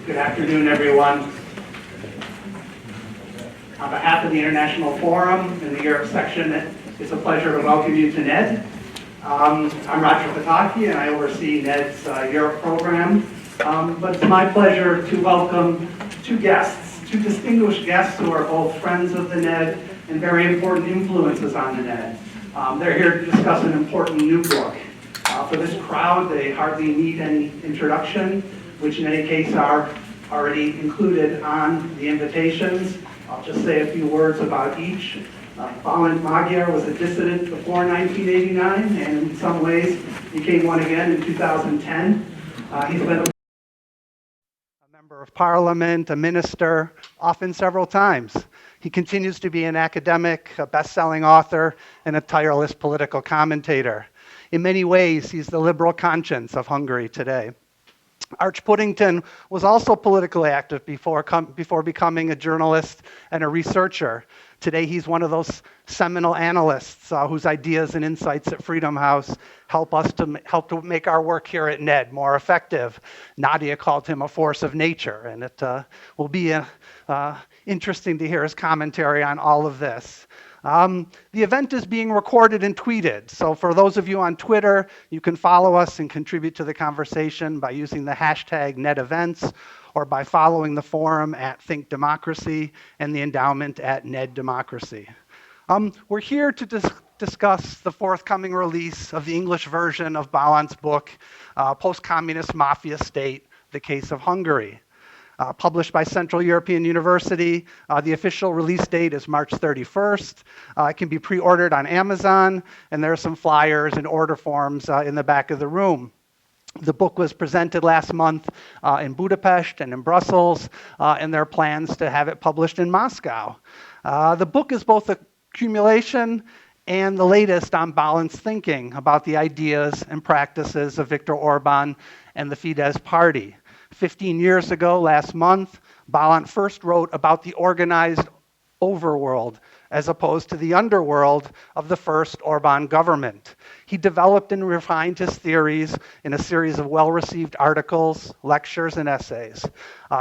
Good afternoon, everyone. On behalf of the International Forum and the Europe section, it's a pleasure to welcome you to NED. I'm Roger Pataki, and I oversee NED's Europe program. But it's my pleasure to welcome two distinguished guests who are both friends of the NED and very important influences on the NED. They're here to discuss an important new book. For this crowd, they hardly need any introduction, which in any case are already included on the invitations. I'll just say a few words about each. Bálint Magyar was a dissident before 1989 and in some ways became one again in 2010. He's been a member of parliament, a minister, often several times. He continues to be an academic, a best-selling author, and a tireless political commentator. In many ways, he's the liberal conscience of Hungary today. Arch Puddington was also politically active before becoming a journalist and a researcher. Today, he's one of those seminal analysts whose ideas and insights at Freedom House help to make our work here at NED more effective. Nadia called him a force of nature, and it will be interesting to hear his commentary on all of this. The event is being recorded and tweeted, so for those of you on Twitter, you can follow us and contribute to the conversation by using the hashtag NEDEvents or by following the forum at Think Democracy and the endowment at NED Democracy. We're here to discuss the forthcoming release of the English version of Bálint's book, Post-Communist Mafia State, The Case of Hungary. Published by Central European University. The official release date is March 31st. It can be pre-ordered on Amazon, and there are some flyers and order forms in the back of the room. The book was presented last month in Budapest and in Brussels, and there are plans to have it published in Moscow. The book is both a accumulation and the latest on Bálint's thinking about the ideas and practices of Viktor Orbán and the Fidesz party. 15 years ago, last month, Bálint first wrote about the organized overworld as opposed to the underworld of the first Orbán government. He developed and refined his theories in a series of well-received articles, lectures, and essays.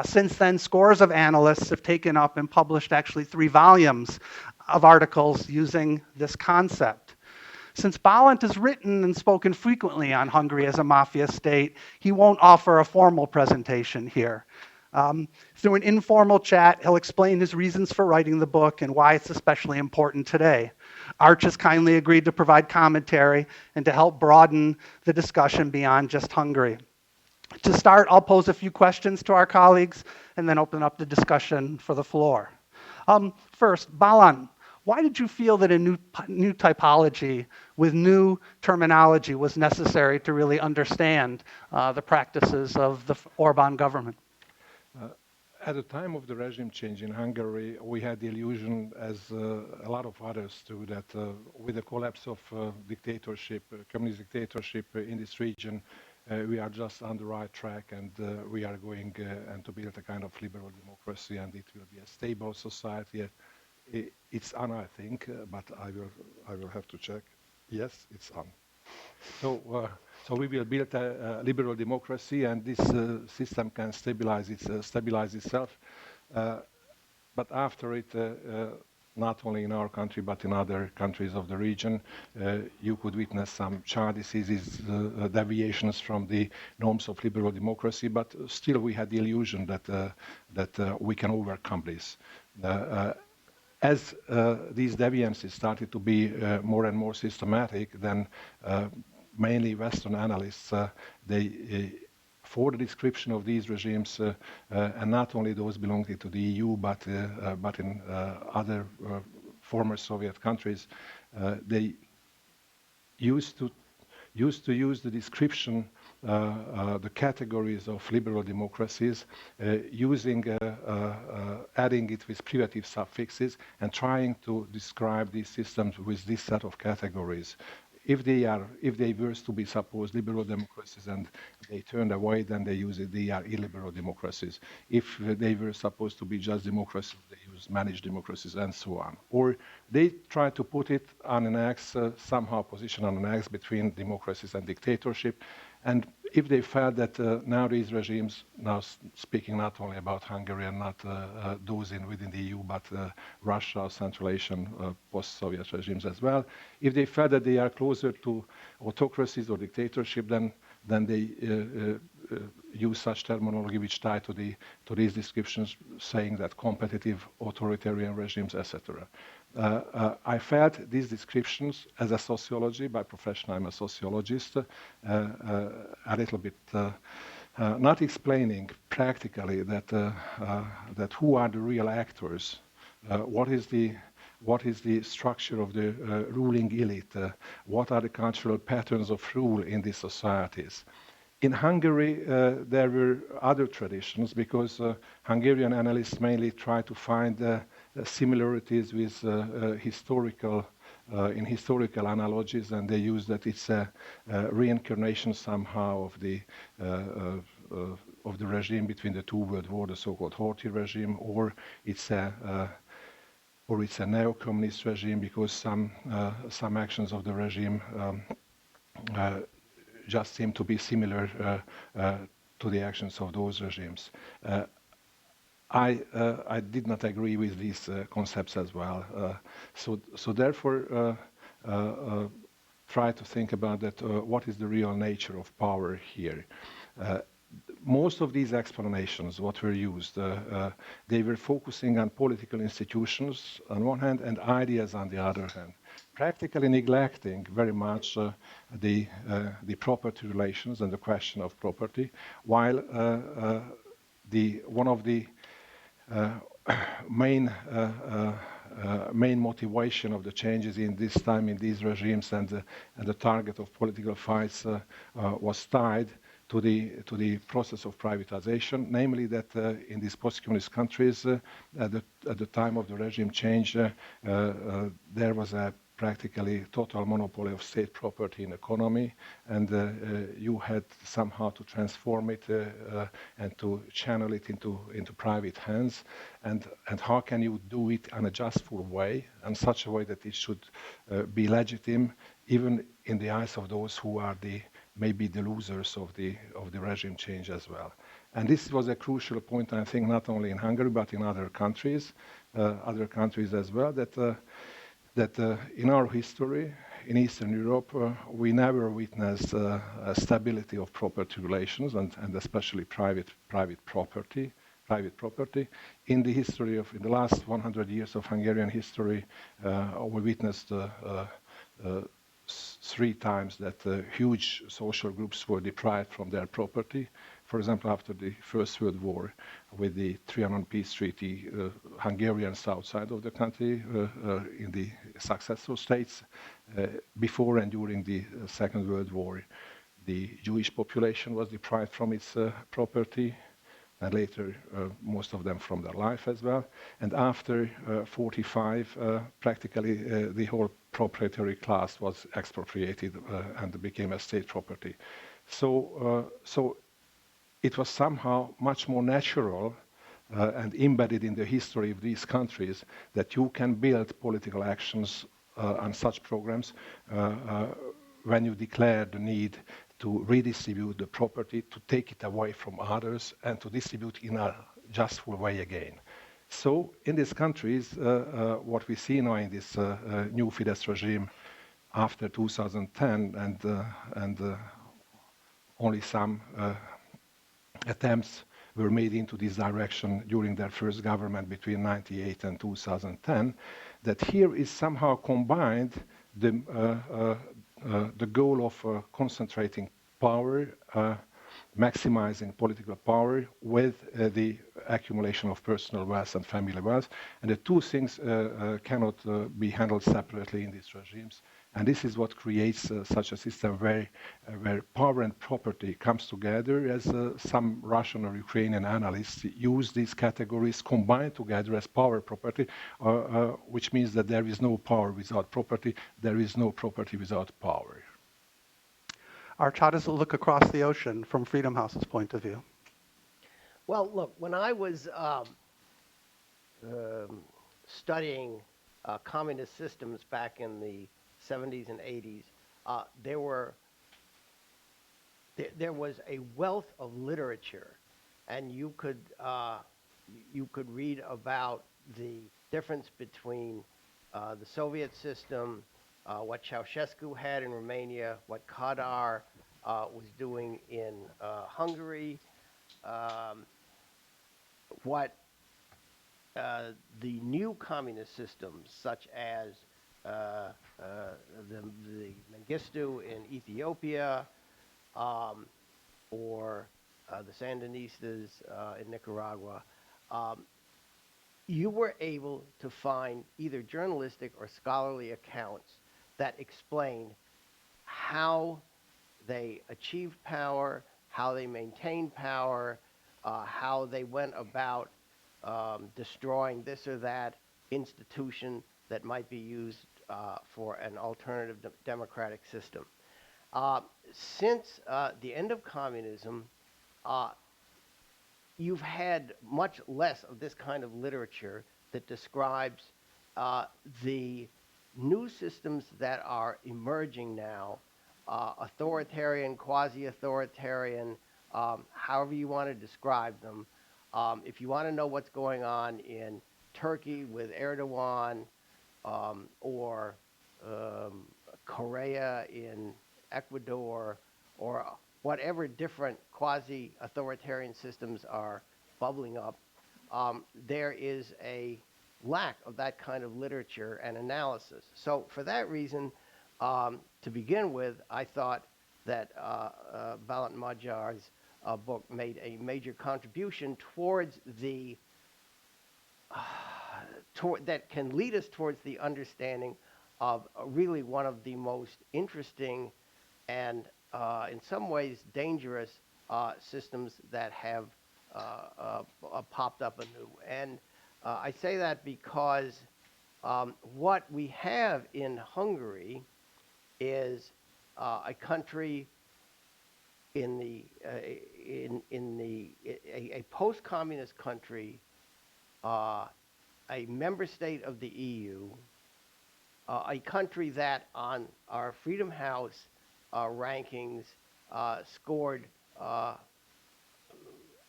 Since then, scores of analysts have taken up and published actually 3 volumes of articles using this concept. Since Bálint has written and spoken frequently on Hungary as a mafia state, he won't offer a formal presentation here. Through an informal chat, he'll explain his reasons for writing the book and why it's especially important today. Arch has kindly agreed to provide commentary and to help broaden the discussion beyond just Hungary. To start, I'll pose a few questions to our colleagues and then open up the discussion for the floor. First, Bálint, why did you feel that a new typology with new terminology was necessary to really understand the practices of the Orbán government? At the time of the regime change in Hungary, we had the illusion, as a lot of others too, that with the collapse of dictatorship, communist dictatorship in this region, we are just on the right track, and we are going and to build a kind of liberal democracy, and it will be a stable society. It's on, I think, but I will have to check. Yes, it's on. So we will build a liberal democracy, and this system can stabilize itself. But after it, not only in our country but in other countries of the region, you could witness some child diseases, deviations from the norms of liberal democracy. But still, we had the illusion that we can overcome this. As these deviances started to be more and more systematic, then mainly Western analysts, for the description of these regimes, and not only those belonging to the EU, but in other former Soviet countries, they used to use the description, the categories of liberal democracies, adding it with privative suffixes and trying to describe these systems with this set of categories. If they were to be supposed liberal democracies and they turned away, then they use it, they are illiberal democracies. If they were supposed to be just democracies, they use managed democracies and so on. Or they try to put it on an X, somehow position on an X between democracies and dictatorship. And if they felt that now these regimes, now speaking not only about Hungary and not those within the EU, but Russia, Central Asian, post-Soviet regimes as well, if they felt that they are closer to autocracies or dictatorship, then they use such terminology which tie to these descriptions, saying that competitive authoritarian regimes, etc. I felt these descriptions as a sociology, by profession I'm a sociologist, a little bit not explaining practically that who are the real actors, what is the structure of the ruling elite, what are the cultural patterns of rule in these societies. In Hungary, there were other traditions because Hungarian analysts mainly try to find similarities with historical analogies, and they use that it's a reincarnation somehow of the regime between the two world wars, the so-called Horthy regime, or it's a neo-communist regime because some actions of the regime just seem to be similar to the actions of those regimes. I did not agree with these concepts as well. So therefore, try to think about that. What is the real nature of power here? Most of these explanations, what were used, they were focusing on political institutions on one hand and ideas on the other hand, practically neglecting very much the property relations and the question of property, while one of the main motivation of the changes in this time in these regimes and the target of political fights was tied to the process of privatization, namely that in these post-communist countries, at the time of the regime change, there was a practically total monopoly of state property in economy, and you had somehow to transform it and to channel it into private hands. And how can you do it in a justful way, in such a way that it should be legitimate, even in the eyes of those who are maybe the losers of the regime change as well. And this was a crucial point, I think, not only in Hungary but in other countries as well. That in our history, in Eastern Europe, we never witnessed a stability of property relations and especially private property. In the last 100 years of Hungarian history, we witnessed 3 times that huge social groups were deprived from their property. For example, after the First World War, with the Trianon Peace Treaty, Hungarians outside of the country in the successor states, before and during the Second World War, the Jewish population was deprived from its property, and later most of them from their life as well. And after 45, practically the whole proprietary class was expropriated and became a state property. So it was somehow much more natural and embedded in the history of these countries that you can build political actions on such programs when you declare the need to redistribute the property, to take it away from others, and to distribute in a justful way again. So in these countries, what we see now in this new Fidesz regime after 2010, and only some attempts were made into this direction during their first government between 1998 and 2010, that here is somehow combined the goal of concentrating power, maximizing political power with the accumulation of personal wealth and family wealth. And the two things cannot be handled separately in these regimes. And this is what creates such a system where power and property comes together, as some Russian or Ukrainian analysts use these categories combined together as power property, which means that there is no power without property, there is no property without power. Arch, how does it look across the ocean from Freedom House's point of view? Well, look, when I was studying communist systems back in the 70s and 80s, there were there was a wealth of literature, and you could read about the difference between the Soviet system, what Ceausescu had in Romania, what Kadar was doing in Hungary, um, what the new communist systems, such as uh, uh, the Mengistu in Ethiopia, um, or the Sandinistas in Nicaragua, um, you were able to find either journalistic or scholarly accounts that explained how they achieved power, how they maintained power, how they went about destroying this or that institution that might be used for an alternative democratic system. Uh, since the end of communism, uh, you've had much less of this kind of literature that describes uh, the new systems that are emerging now, authoritarian, quasi-authoritarian, however you want to describe them. If you want to know what's going on in Turkey with Erdogan, or um, Korea in Ecuador, or whatever different quasi-authoritarian systems are bubbling up, there is a lack of that kind of literature and analysis. So for that reason, to begin with, I thought that Bálint Magyar's book made a major contribution towards the that can lead us towards the understanding of really one of the most interesting and in some ways dangerous systems that have popped up anew. And I say that because what we have in Hungary is a country in the a post-communist country, a member state of the EU, a country that on our Freedom House rankings scored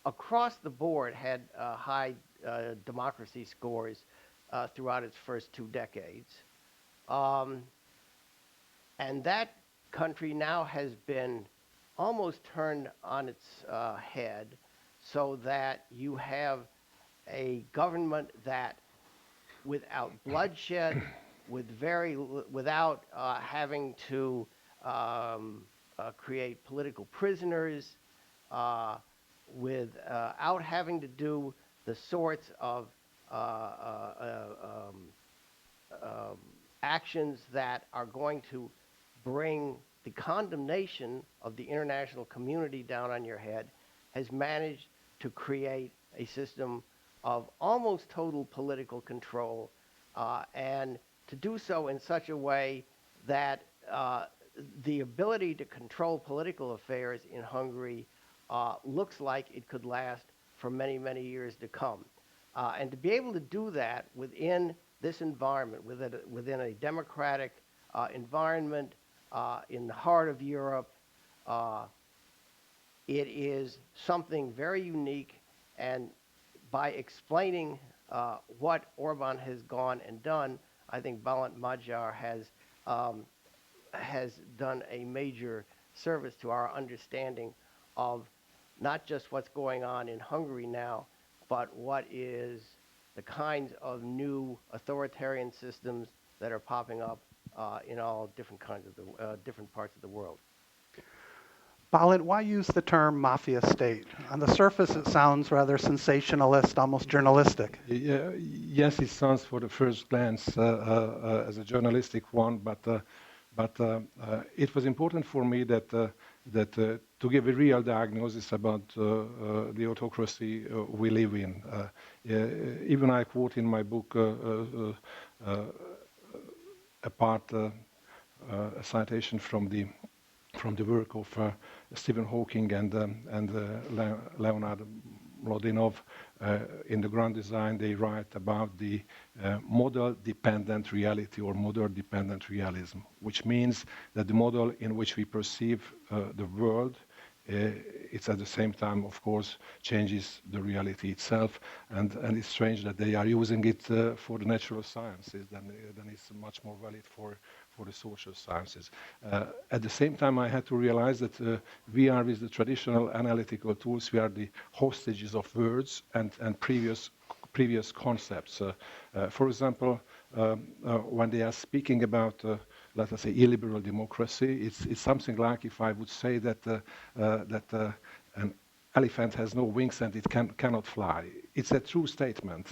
across the board, had high democracy scores throughout its first 2 decades. And that country now has been almost turned on its head, so that you have a government that, without bloodshed, without having to create political prisoners, without having to do the sorts of actions that are going to bring the condemnation of the international community down on your head, has managed to create a system of almost total political control, and to do so in such a way that the ability to control political affairs in Hungary looks like it could last for many, many years to come. And to be able to do that within this environment, within a democratic environment in the heart of Europe, it is something very unique. And by explaining what Orban has gone and done, I think Bálint Magyar has done a major service to our understanding of not just what's going on in Hungary now, but what is the kinds of new authoritarian systems that are popping up in all different kinds of different parts of the world. Bálint, why use the term mafia state? On the surface, it sounds rather sensationalist, almost journalistic. Yes, it sounds for the first glance as a journalistic one, but it was important for me that to give a real diagnosis about the autocracy we live in. Even I quote in my book a citation from the work of Stephen Hawking and Leonard Mlodinov. In the Grand Design, they write about the model-dependent reality or model-dependent realism, which means that the model in which we perceive the world it's at the same time, of course, changes the reality itself, and it's strange that they are using it for the natural sciences, then it's much more valid for the social sciences. At the same time, I had to realize that we are, with the traditional analytical tools, we are the hostages of words and previous concepts. For example, when they are speaking about, let us say, illiberal democracy, it's something like if I would say that an elephant has no wings and it cannot fly. It's a true statement,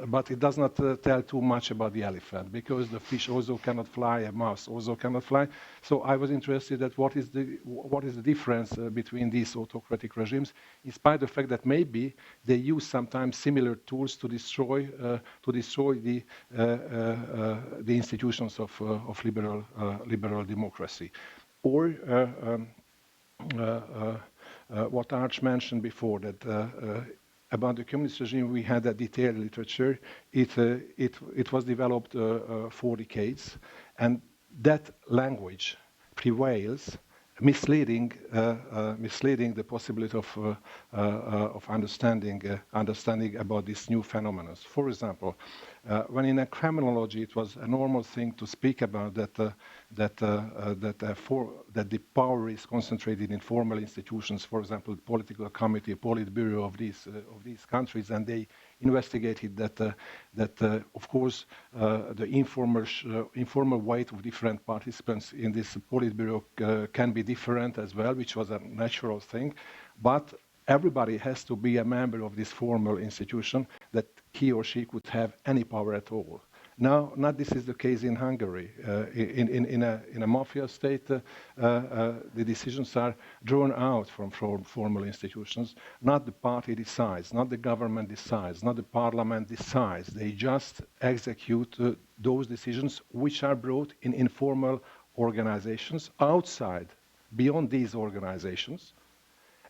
but it does not tell too much about the elephant, because the fish also cannot fly, a mouse also cannot fly. So I was interested at what is the difference between these autocratic regimes, in spite of the fact that maybe they use sometimes similar tools to destroy the institutions of liberal democracy, or. What Arch mentioned before, that about the communist regime, we had a detailed literature. It was developed for decades, and that language prevails, misleading the possibility of understanding about these new phenomena. For example, when in a criminology it was a normal thing to speak about that the power is concentrated in formal institutions, for example, the political committee, Politburo of these countries, and they investigated that of course the informal weight of different participants in this Politburo can be different as well, which was a natural thing, but everybody has to be a member of this formal institution that he or she could have any power at all. Now, not this is the case in Hungary. In a mafia state, the decisions are drawn out from formal institutions. Not the party decides, not the government decides, not the parliament decides. They just execute those decisions which are brought in informal organizations outside, beyond these organizations.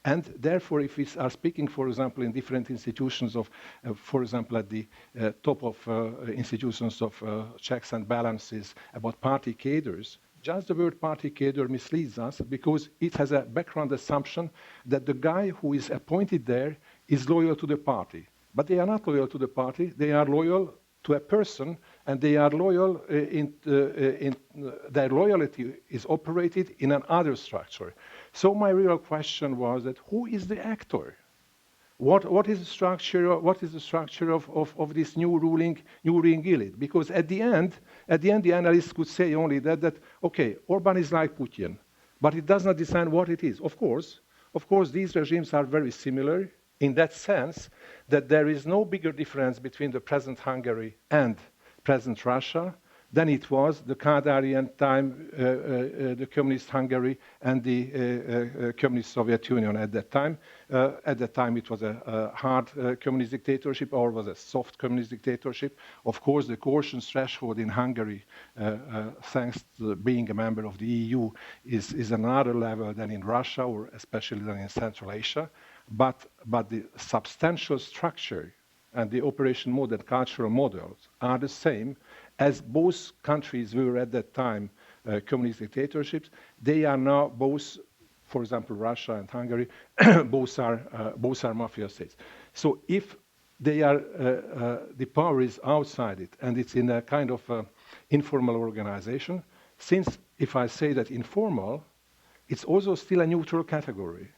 And therefore, if we are speaking, for example, in different institutions of, for example, at the top of institutions of checks and balances about party cadres, just the word party cadre misleads us, because it has a background assumption that the guy who is appointed there is loyal to the party. But they are not loyal to the party, they are loyal to a person, and they are loyal their loyalty is operated in another structure. So my real question was that who is the actor? What is the structure? What is the structure of this new ruling elite? Because at the end, the analysts could say only that okay, Orban is like Putin, but it does not decide what it is. Of course, these regimes are very similar in that sense that there is no bigger difference between the present Hungary and present Russia than it was the Kadarian time, the communist Hungary and the communist Soviet Union at that time. At that time it was a hard communist dictatorship, or was a soft communist dictatorship. Of course, the coercion threshold in Hungary, thanks to being a member of the EU, is another level than in Russia, or especially than in Central Asia. But the substantial structure and the operation mode and cultural models are the same, as both countries were at that time communist dictatorships. They are now both, for example, Russia and Hungary, both are mafia states. So if they are, the power is outside it, and it's in a kind of informal organization, since if I say that informal, it's also still a neutral category.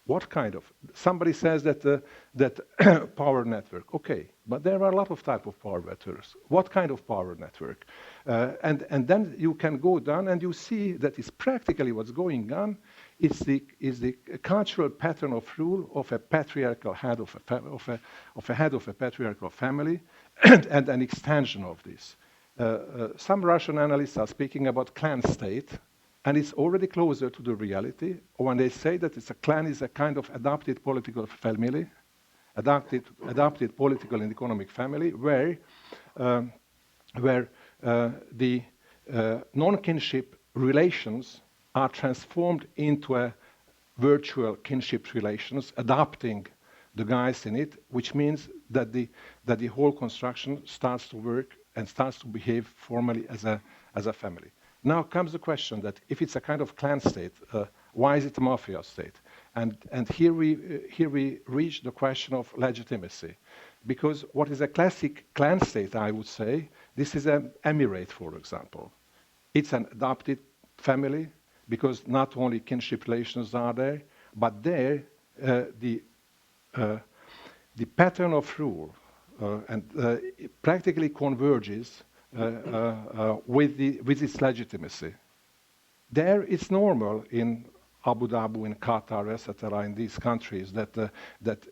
What kind of? Somebody says that power network. Okay, but there are a lot of type of power networks. What kind of power network? And then you can go down and you see that is practically what's going on. Is the cultural pattern of rule of a patriarchal head of a head of a patriarchal family, and an extension of this. Some Russian analysts are speaking about clan state. And it's already closer to the reality when they say that a clan is a kind of adapted political family, adapted political and economic family, where the non-kinship relations are transformed into a virtual kinship relations, adapting the guys in it, which means that the whole construction starts to work and starts to behave formally as a family. Now comes the question that if it's a kind of clan state, why is it a mafia state? And here we reach the question of legitimacy. Because what is a classic clan state, I would say, this is an emirate, for example. It's an adopted family because not only kinship relations are there, but there the pattern of rule it practically converges with its legitimacy. There, it's normal in Abu Dhabi, in Qatar, etc., in these countries that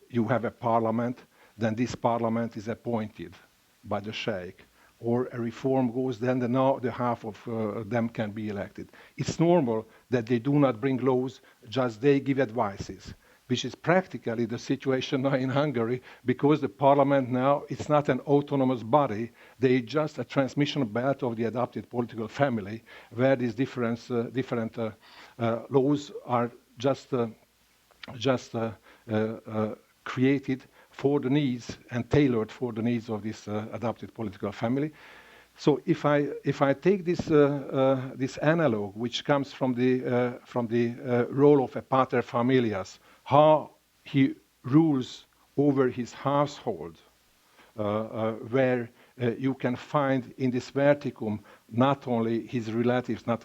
you have a parliament, then this parliament is appointed by the sheikh, or a reform goes, then the half of them can be elected. It's normal that they do not bring laws, just they give advices, which is practically the situation now in Hungary, because the parliament now, it's not an autonomous body, they just a transmission belt of the adopted political family, where these different laws are just created for the needs and tailored for the needs of this adopted political family. So if I take this analog, which comes from the role of a pater familias, how he rules over his household, where you can find in this verticum not only his relatives, not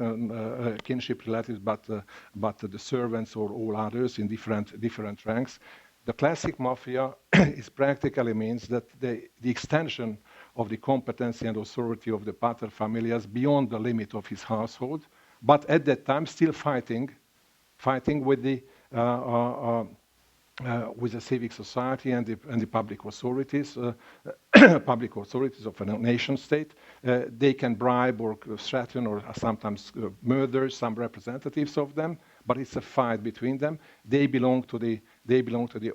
kinship relatives, but the servants or all others in different ranks. The classic mafia is practically means that the extension of the competency and authority of the pater familias beyond the limit of his household, but at that time still fighting with the civic society and the public authorities, public authorities of a nation state. They can bribe or threaten or sometimes murder some representatives of them, but it's a fight between them. They belong to the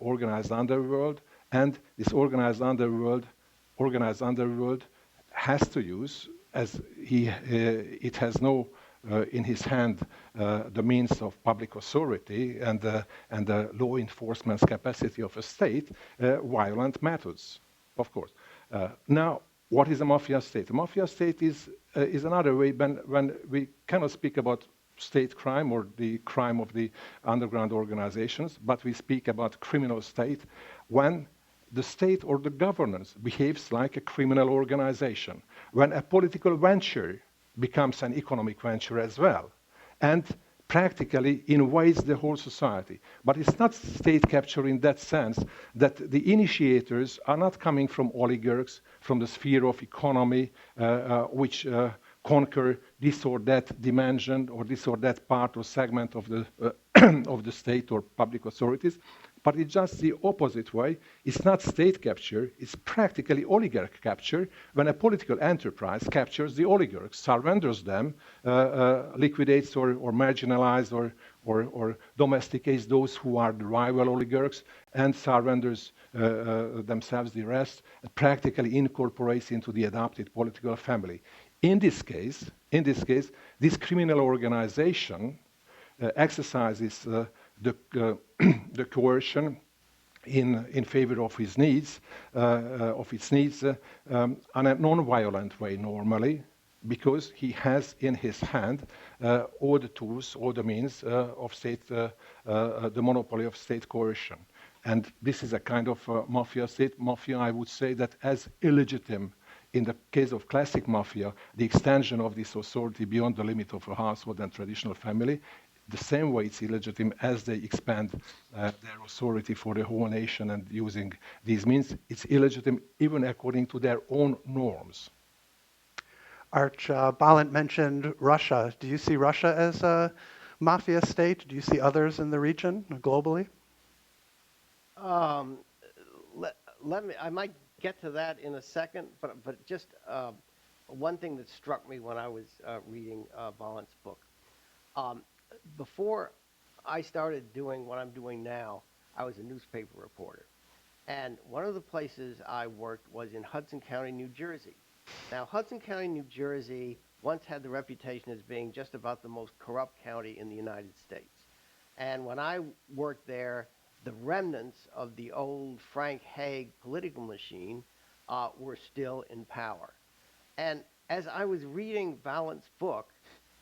organized underworld, and this organized underworld has to use, as it has no in his hand the means of public authority and the law enforcement's capacity of a state, violent methods, of course. Now, what is a mafia state? A mafia state is another way when we cannot speak about state crime or the crime of the underground organizations, but we speak about criminal state when the state or the governance behaves like a criminal organization, when a political venture becomes an economic venture as well, and practically invades the whole society. But it's not state capture in that sense that the initiators are not coming from oligarchs, from the sphere of economy, which conquer this or that dimension or this or that part or segment of the of the state or public authorities, but it's just the opposite way. It's not state capture, it's practically oligarch capture when a political enterprise captures the oligarchs, surrenders them, liquidates or marginalizes or domesticates those who are the rival oligarchs and surrenders themselves the rest, and practically incorporates into the adopted political family. In this case, this criminal organization exercises the coercion in favor of his needs, on a non-violent way normally, because he has in his hand all the tools, all the means of state, the monopoly of state coercion. And this is a kind of mafia state. Mafia, I would say that as illegitimate in the case of classic mafia, the extension of this authority beyond the limit of a household and traditional family, the same way it's illegitimate as they expand their authority for the whole nation and using these means, it's illegitimate even according to their own norms. Arch, Bálint mentioned Russia. Do you see Russia as a mafia state? Do you see others in the region, globally? Let me. I might get to that in a second, but just one thing that struck me when I was reading Bálint's book. Before I started doing what I'm doing now, I was a newspaper reporter. And one of the places I worked was in Hudson County, New Jersey. Now, Hudson County, New Jersey once had the reputation as being just about the most corrupt county in the United States. And when I worked there, the remnants of the old Frank Hague political machine were still in power. And as I was reading Bálint's book,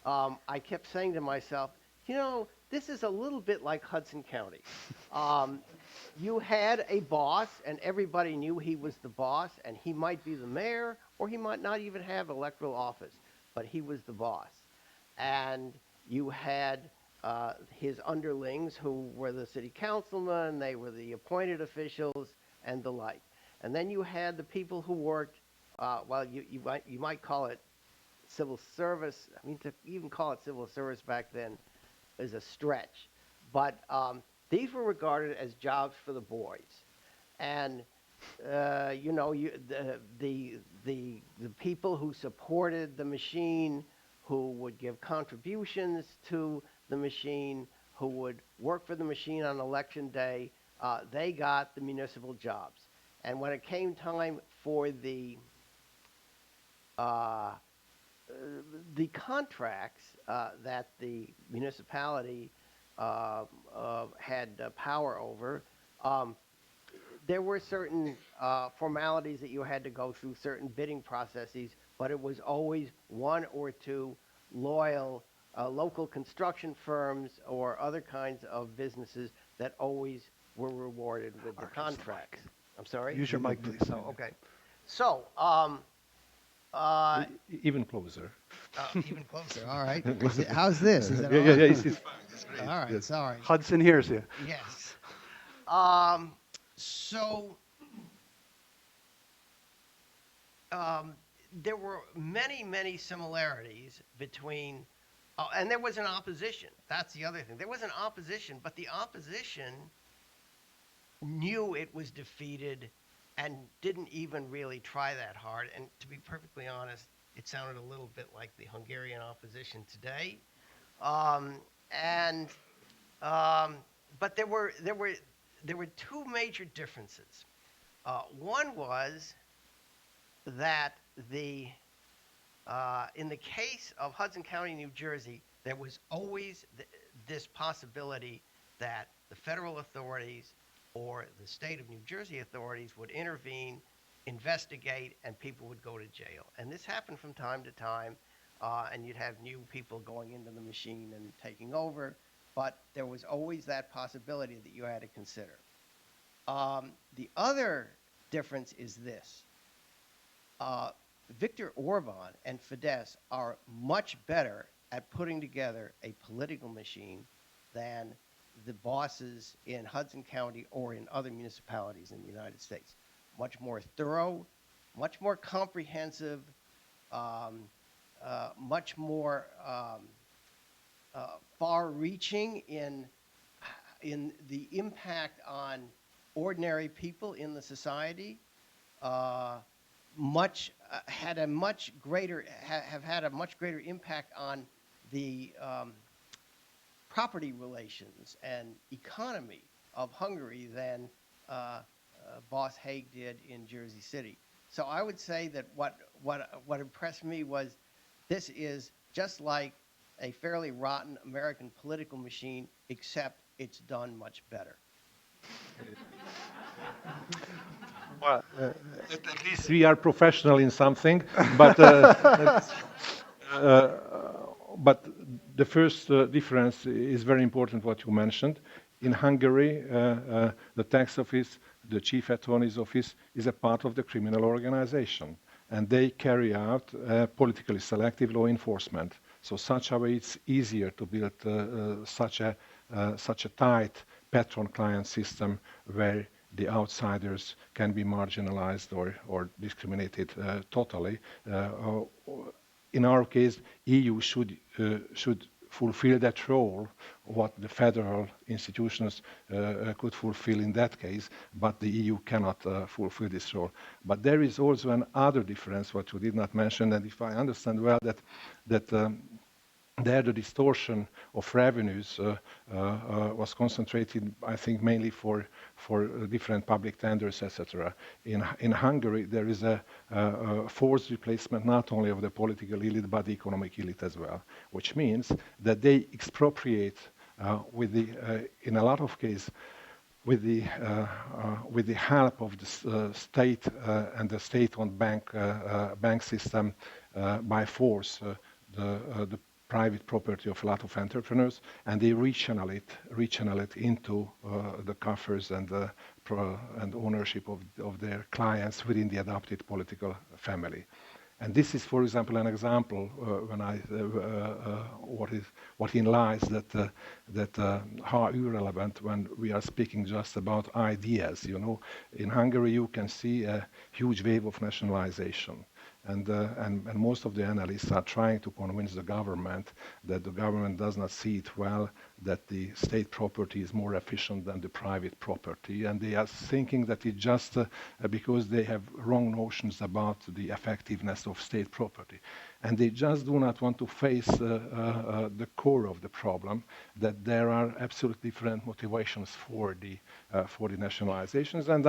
I kept saying to myself, you know, this is a little bit like Hudson County. You had a boss, and everybody knew he was the boss, and he might be the mayor, or he might not even have electoral office, but he was the boss. And you had his underlings, who were the city councilmen, they were the appointed officials, and the like. And then you had the people who worked, well, you might call it civil service. I mean, to even call it civil service back then is a stretch. But these were regarded as jobs for the boys. And, you know, the people who supported the machine, who would give contributions to the machine, who would work for the machine on election day, they got the municipal jobs. And when it came time for the contracts that the municipality had power over, there were certain formalities that you had to go through, certain bidding processes, but it was always one or two loyal local construction firms or other kinds of businesses that always were rewarded with the contracts. I'm sorry? Use your mic, please. Oh, okay. So, Even closer. Even closer. All right. How's this? Is that Yeah, all yeah, right? yeah. It's fine. It's great. All right. Yes. All right. Hudson hears you. Yes. So there were many, many similarities between, and there was an opposition. That's the other thing. There was an opposition, but the opposition knew it was defeated and didn't even really try that hard. And to be perfectly honest, it sounded a little bit like the Hungarian opposition today. But there were two major differences. One was that in the case of Hudson County, New Jersey, there was always this possibility that the federal authorities or the state of New Jersey authorities would intervene, investigate, and people would go to jail. And this happened from time to time, and you'd have new people going into the machine and taking over, but there was always that possibility that you had to consider. The other difference is this. Viktor Orban and Fidesz are much better at putting together a political machine than the bosses in Hudson County or in other municipalities in the United States. Much more thorough, much more comprehensive, much more far-reaching in the impact on ordinary people in the society. Have had a much greater impact on the property relations and economy of Hungary than Boss Haig did in Jersey City. So I would say that what impressed me was this is just like a fairly rotten American political machine, except it's done much better. Well, at least we are professional in something, but but the first difference is very important. What you mentioned in Hungary, the tax office, the chief attorney's office, is a part of the criminal organization, and they carry out politically selective law enforcement. So such a way, it's easier to build such a tight patron-client system where the outsiders can be marginalized or discriminated totally. In our case, EU should fulfill that role, what the federal institutions could fulfill in that case, but the EU cannot fulfill this role. But there is also another difference, what you did not mention, and if I understand well, that there the distortion of revenues was concentrated, I think, mainly for different public tenders, etc. In Hungary, there is a forced replacement not only of the political elite but the economic elite as well, which means that they expropriate in a lot of cases with the help of the state and the state-owned bank system by force. The private property of a lot of entrepreneurs, and they rechannel it into the coffers and and ownership of their clients within the adopted political family. And this is, for example, an example when what implies that how irrelevant when we are speaking just about ideas. You know, in Hungary you can see a huge wave of nationalization. And most of the analysts are trying to convince the government that the government does not see it well, that the state property is more efficient than the private property. And they are thinking that it's just because they have wrong notions about the effectiveness of state property. And they just do not want to face the core of the problem, that there are absolutely different motivations for the nationalizations. And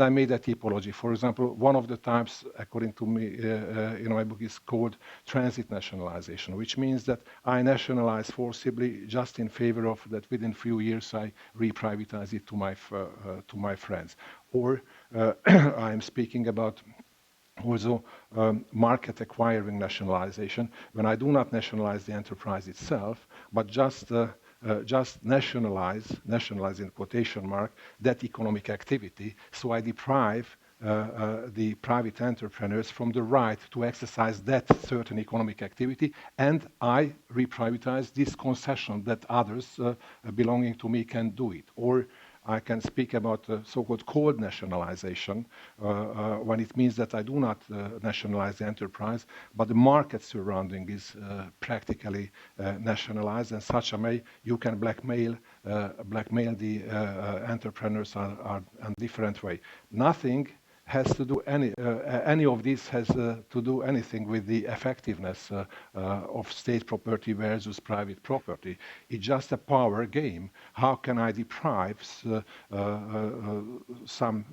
I made a typology. For example, one of the types, according to me, in my book, is called transit nationalization, which means that I nationalize forcibly just in favor of that within few years I reprivatize it to my friends. Or I am speaking about also market acquiring nationalization, when I do not nationalize the enterprise itself, but just nationalize in quotation mark, that economic activity, so I deprive the private entrepreneurs from the right to exercise that certain economic activity, and I reprivatize this concession that others belonging to me can do it. Or I can speak about so-called cold nationalization, when it means that I do not nationalize the enterprise, but the market surrounding is practically nationalized, and such a way you can blackmail the entrepreneurs on different way. Nothing has to do any of this has to do anything with the effectiveness of state property versus private property. It's just a power game. How can I deprive some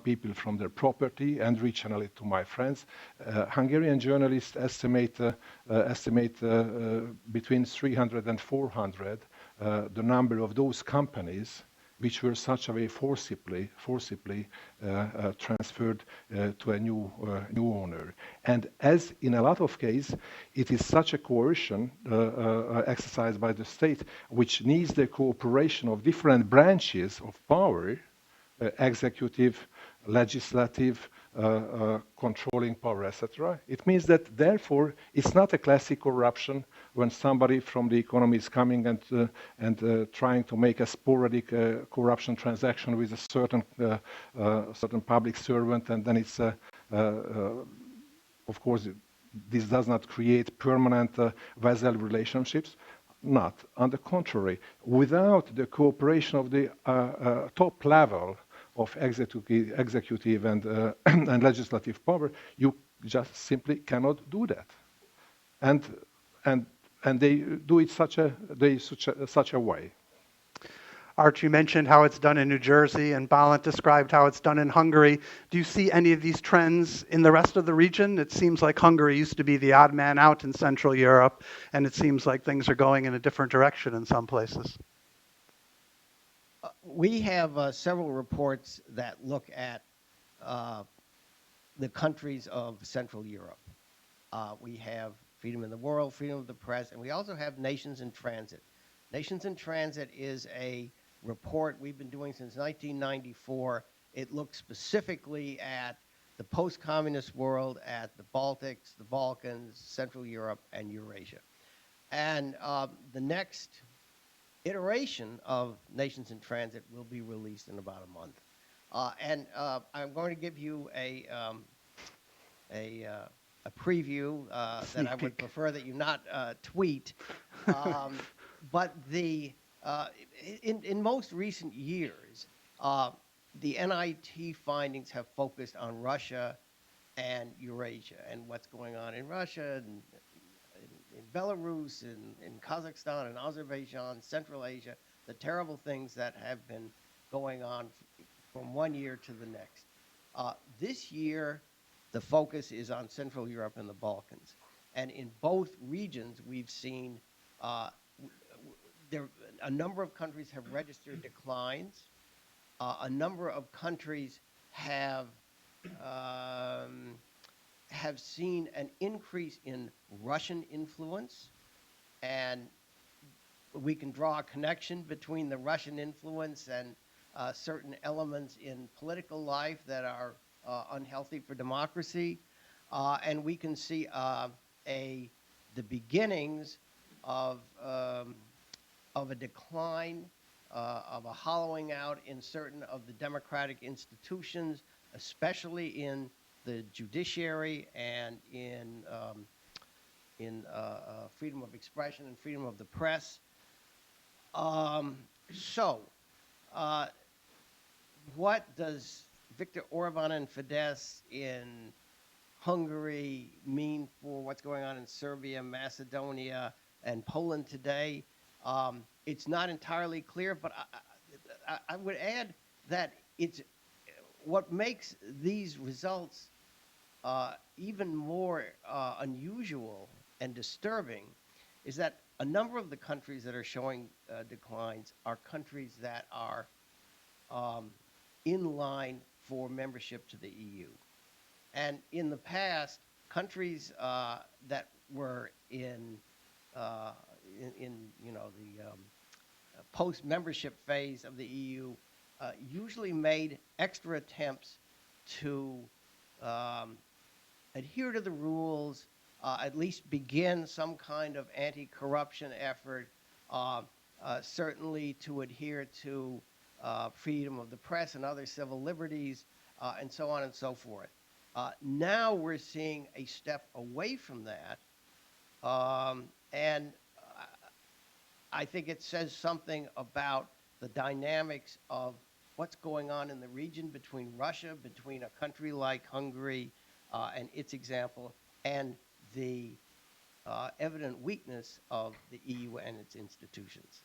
people from their property and rechannel it to my friends? Hungarian journalists estimate between 300 and 400 the number of those companies which were such a way forcibly transferred to a new owner. And as in a lot of cases, it is such a coercion exercised by the state, which needs the cooperation of different branches of power, executive, legislative, controlling power, etc. It means that, therefore, it's not a classic corruption when somebody from the economy is coming and trying to make a sporadic corruption transaction with a certain public servant, and then it's of course this does not create permanent vassal relationships. Not. On the contrary, without the cooperation of the top level of executive and legislative power, you just simply cannot do that. And they do it such a way. Art, you mentioned how it's done in New Jersey, and Bálint described how it's done in Hungary. Do you see any of these trends in the rest of the region? It seems like Hungary used to be the odd man out in Central Europe, and it seems like things are going in a different direction in some places. We have several reports that look at the countries of Central Europe. We have Freedom in the World, Freedom of the Press, and we also have Nations in Transit. Nations in Transit is a report we've been doing since 1994. It looks specifically at the post-communist world, at the Baltics, the Balkans, Central Europe, and Eurasia. And the next iteration of Nations in Transit will be released in about a month. I'm going to give you a preview that I would prefer that you not tweet. But in most recent years, the NIT findings have focused on Russia and Eurasia and what's going on in Russia and in Belarus, in Kazakhstan, and Azerbaijan, Central Asia, the terrible things that have been going on from one year to the next. This year, the focus is on Central Europe and the Balkans. And in both regions, we've seen a number of countries have registered declines. A number of countries have seen an increase in Russian influence and we can draw a connection between the Russian influence and certain elements in political life that are unhealthy for democracy. And we can see the beginnings of a decline, of a hollowing out in certain of the democratic institutions, especially in the judiciary and in freedom of expression and freedom of the press. So, what does Viktor Orban and Fidesz in Hungary mean for what's going on in Serbia, Macedonia, and Poland today? It's not entirely clear, but I would add that it's what makes these results even more unusual and disturbing is that a number of the countries that are showing declines are countries that are in line for membership to the EU. And in the past, countries that were in you know, the post-membership phase of the EU usually made extra attempts to adhere to the rules, at least begin some kind of anti-corruption effort, certainly to adhere to freedom of the press and other civil liberties, and so on and so forth. Now we're seeing a step away from that, and I think it says something about the dynamics of what's going on in the region between Russia, between a country like Hungary and its example, and the evident weakness of the EU and its institutions.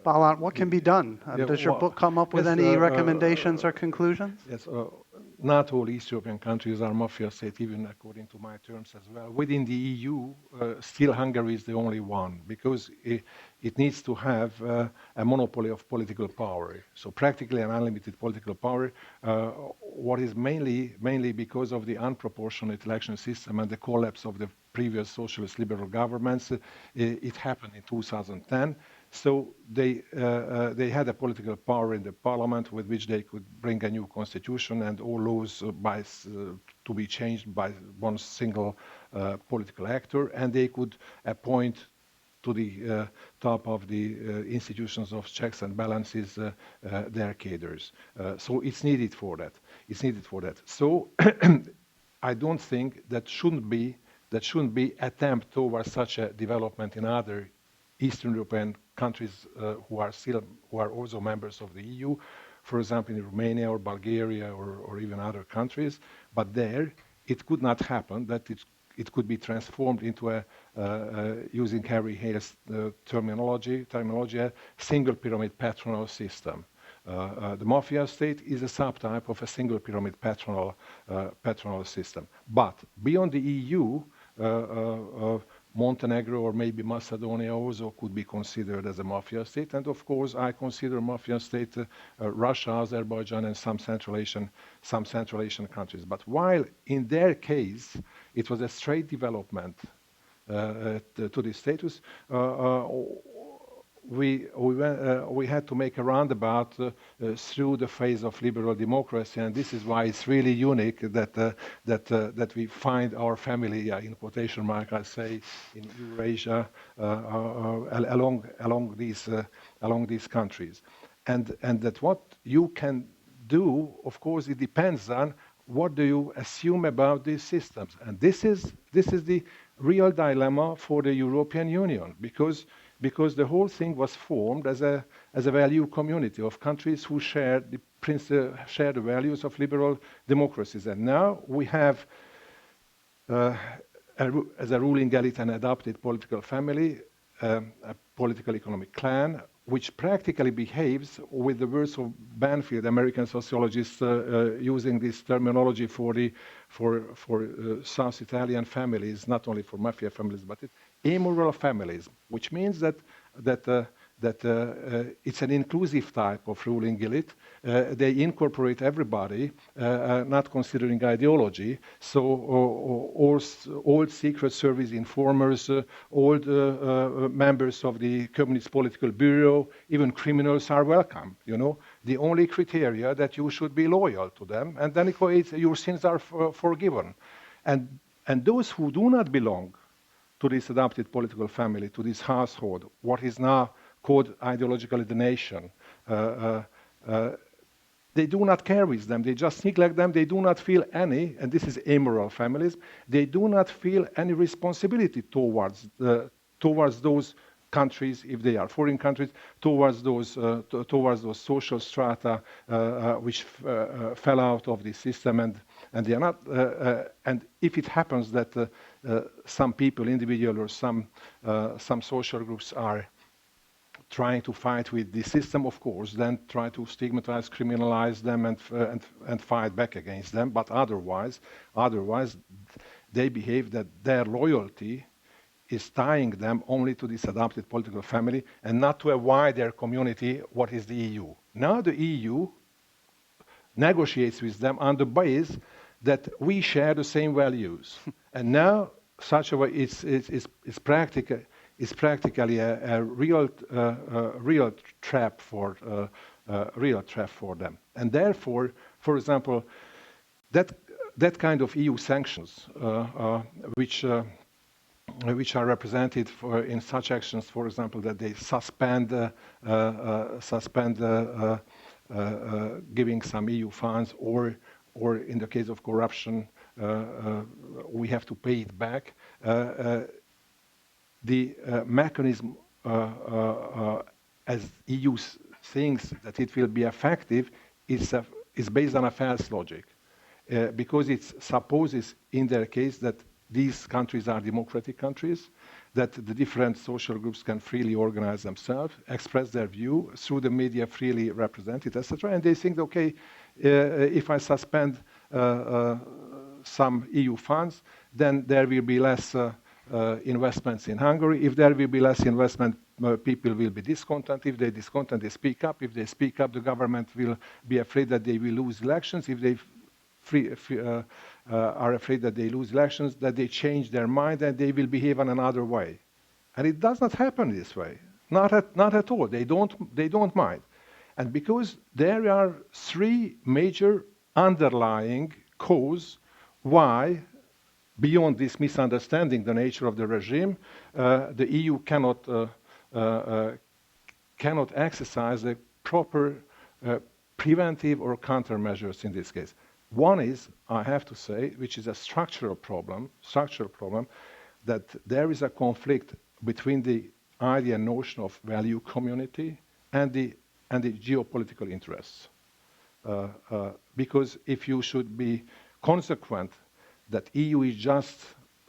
Bálint, what can be done? Does your book come up with any recommendations or conclusions? Yes, not all East European countries are mafia state, even according to my terms as well. Within the EU, still Hungary is the only one, because it needs to have a monopoly of political power. So practically an unlimited political power, what is mainly because of the unproportionate election system and the collapse of the previous socialist liberal governments. It happened in 2010. So they had a political power in the parliament with which they could bring a new constitution and all laws to be changed by one single political actor, and they could appoint to the top of the institutions of checks and balances their cadres. So it's needed for that. It's needed for that. So I don't think that shouldn't be attempt towards such a development in other Eastern European countries who are also members of the EU, for example, in Romania or Bulgaria or even other countries. But there, it could not happen that it could be transformed into a, using Harry Hale's terminology, a single pyramid patronal system. The Mafia State is a subtype of a single pyramid patronal system. But beyond the EU, Montenegro or maybe Macedonia also could be considered as a mafia state. And of course, I consider mafia state Russia, Azerbaijan, and some Central Asian countries. But while in their case, it was a straight development to this status, we had to make a roundabout through the phase of liberal democracy, and this is why it's really unique that we find our family, in quotation mark, I say, in Eurasia, along these countries, and that what you can do, of course, it depends on what do you assume about these systems, and this is the real dilemma for the European Union, because the whole thing was formed as a value community of countries who share the values of liberal democracies. And now we have, as a ruling elite, an adopted political family, a political economic clan, which practically behaves, with the words of Banfield, American sociologist, using this terminology for South Italian families, not only for mafia families, but immoral families, which means that that it's an inclusive type of ruling elite. They incorporate everybody, not considering ideology. So old Secret Service informers, old members of the Communist Political Bureau, even criminals are welcome. You know, the only criteria that you should be loyal to them, and then your sins are forgiven. And those who do not belong to this adopted political family, to this household, what is now called ideologically the nation, they do not care with them. They just neglect them. They do not feel any, and this is amoral families, they do not feel any responsibility towards those countries, if they are foreign countries, towards those social strata which fell out of the system, and they are not. And if it happens that some people, individual or some social groups are trying to fight with the system, of course, then try to stigmatize, criminalize them, and fight back against them. But otherwise, they behave that their loyalty is tying them only to this adopted political family and not to a wider community, what is the EU. Now the EU negotiates with them on the basis that we share the same values. And now such a way is practically a real trap for them. And therefore, for example, that kind of EU sanctions, which are represented in such actions, for example, that they suspend giving some EU funds, or in the case of corruption, we have to pay it back. The mechanism, as EU thinks that it will be effective, is based on a false logic, because it supposes in their case that these countries are democratic countries, that the different social groups can freely organize themselves, express their view through the media, freely represent it, etc. And they think, okay, if I suspend some EU funds, then there will be less investments in Hungary. If there will be less investment, people will be discontent. If they're discontent, they speak up. If they speak up, the government will be afraid that they will lose elections. If they are afraid that they lose elections, that they change their mind and they will behave in another way. And it does not happen this way. Not at all. They don't mind. And because there are three major underlying causes why, beyond this misunderstanding the nature of the regime, the EU cannot exercise the proper preventive or countermeasures in this case. One is, I have to say, which is a structural problem, that there is a conflict between the idea and notion of value community and the geopolitical interests. Because if you should be consequent that EU is just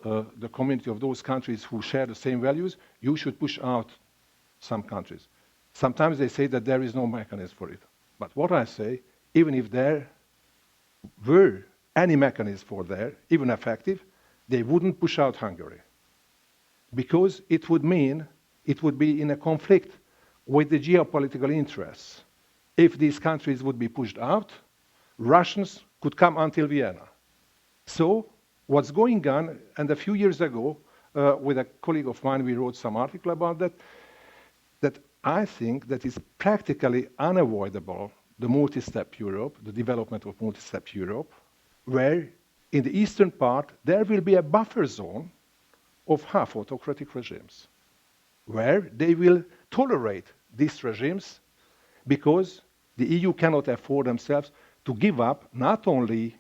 the community of those countries who share the same values, you should push out some countries. Sometimes they say that there is no mechanism for it. But what I say, even if there were any mechanism for there, even effective, they wouldn't push out Hungary. Because it would mean it would be in a conflict with the geopolitical interests. If these countries would be pushed out, Russians could come until Vienna. So what's going on, and a few years ago, with a colleague of mine, we wrote some article about that I think that is practically unavoidable, the multi-step Europe, the development of multi-step Europe, where in the eastern part, there will be a buffer zone of half autocratic regimes, where they will tolerate these regimes because the EU cannot afford themselves to give up not only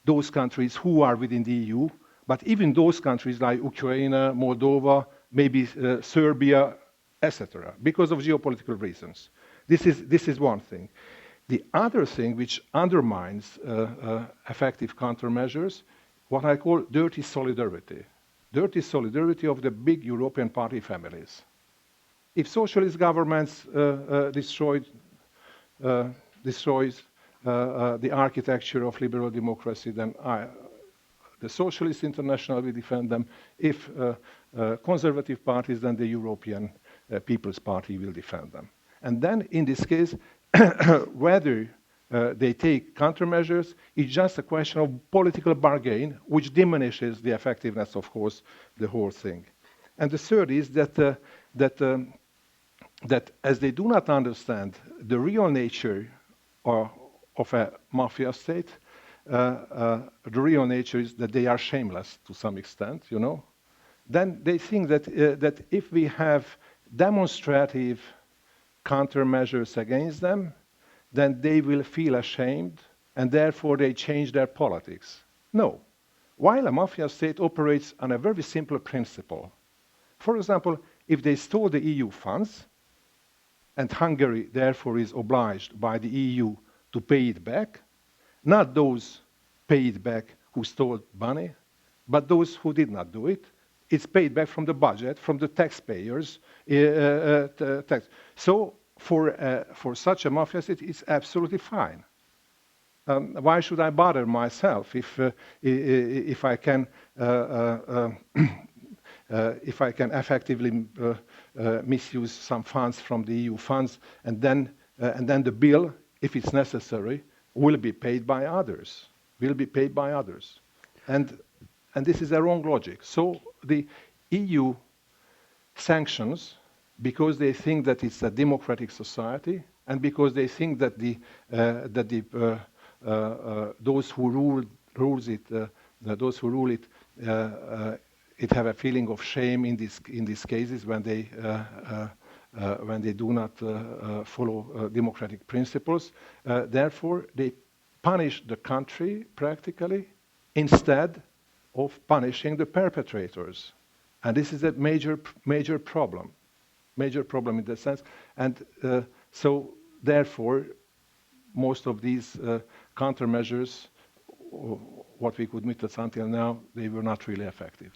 those countries who are within the EU, but even those countries like Ukraine, Moldova, maybe Serbia, etc., because of geopolitical reasons. This is one thing. The other thing which undermines effective countermeasures, what I call dirty solidarity of the big European party families. If socialist governments destroys the architecture of liberal democracy, then the Socialist International will defend them. If conservative parties, then the European People's Party will defend them. And then, in this case, whether they take countermeasures is just a question of political bargain, which diminishes the effectiveness, of course, the whole thing. And the third is that that as they do not understand the real nature of a mafia state, the real nature is that they are shameless to some extent, you know. Then they think that that if we have demonstrative countermeasures against them, then they will feel ashamed, and therefore they change their politics. No. While a mafia state operates on a very simple principle, for example, if they stole the EU funds, and Hungary therefore is obliged by the EU to pay it back, not those pay it back who stole money, but those who did not do it. It's paid back from the budget, from the taxpayers' tax. So for such a mafia state, it's absolutely fine. Why should I bother myself if I can if I can effectively misuse some funds from the EU funds, and then the bill, if it's necessary, will be paid by others. Will be paid by others, and this is a wrong logic. So the EU sanctions because they think that it's a democratic society, and because they think that those who rule it it have a feeling of shame in these cases when they do not follow democratic principles. Therefore, they punish the country practically instead of punishing the perpetrators, and this is a major problem in that sense. And so, therefore, most of these countermeasures, what we could witness until now, they were not really effective.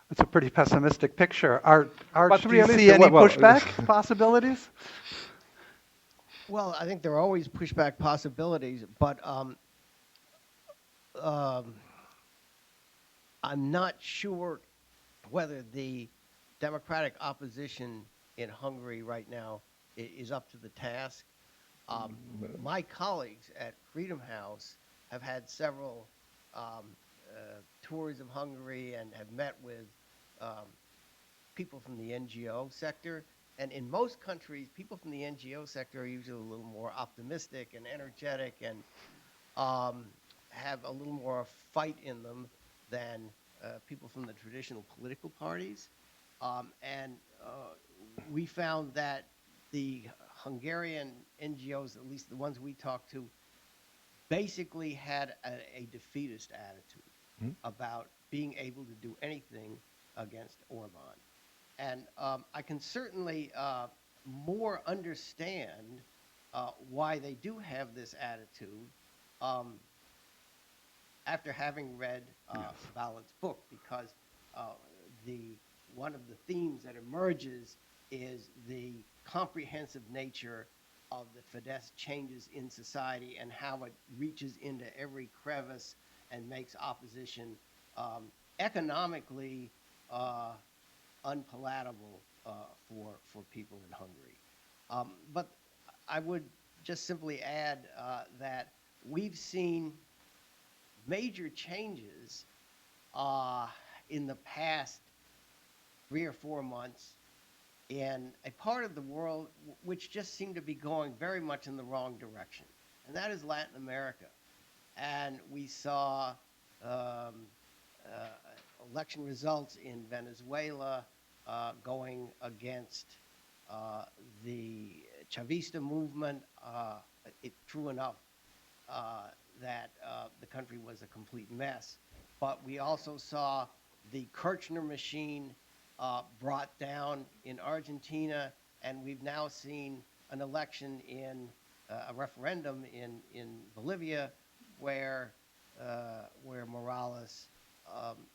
That's a pretty pessimistic picture. Arch, do you really, see any well, pushback possibilities? Well, I think there are always pushback possibilities, but I'm not sure whether the democratic opposition in Hungary right now is up to the task. My colleagues at Freedom House have had several tours of Hungary and have met with people from the NGO sector. And in most countries, people from the NGO sector are usually a little more optimistic and energetic and have a little more fight in them than people from the traditional political parties. We found that the Hungarian NGOs, at least the ones we talked to, basically had a defeatist attitude about being able to do anything against Orban. And I can certainly more understand why they do have this attitude after having read Bálint's book, because one of the themes that emerges is the comprehensive nature of the Fidesz changes in society and how it reaches into every crevice and makes opposition economically unpalatable for people in Hungary. But I would just simply add that we've seen major changes in the past 3 or 4 months in a part of the world which just seemed to be going very much in the wrong direction, and that is Latin America. And we saw election results in Venezuela going against the Chavista movement. It's true enough that the country was a complete mess, but we also saw the Kirchner machine brought down in Argentina, and we've now seen an election in a referendum in Bolivia where Morales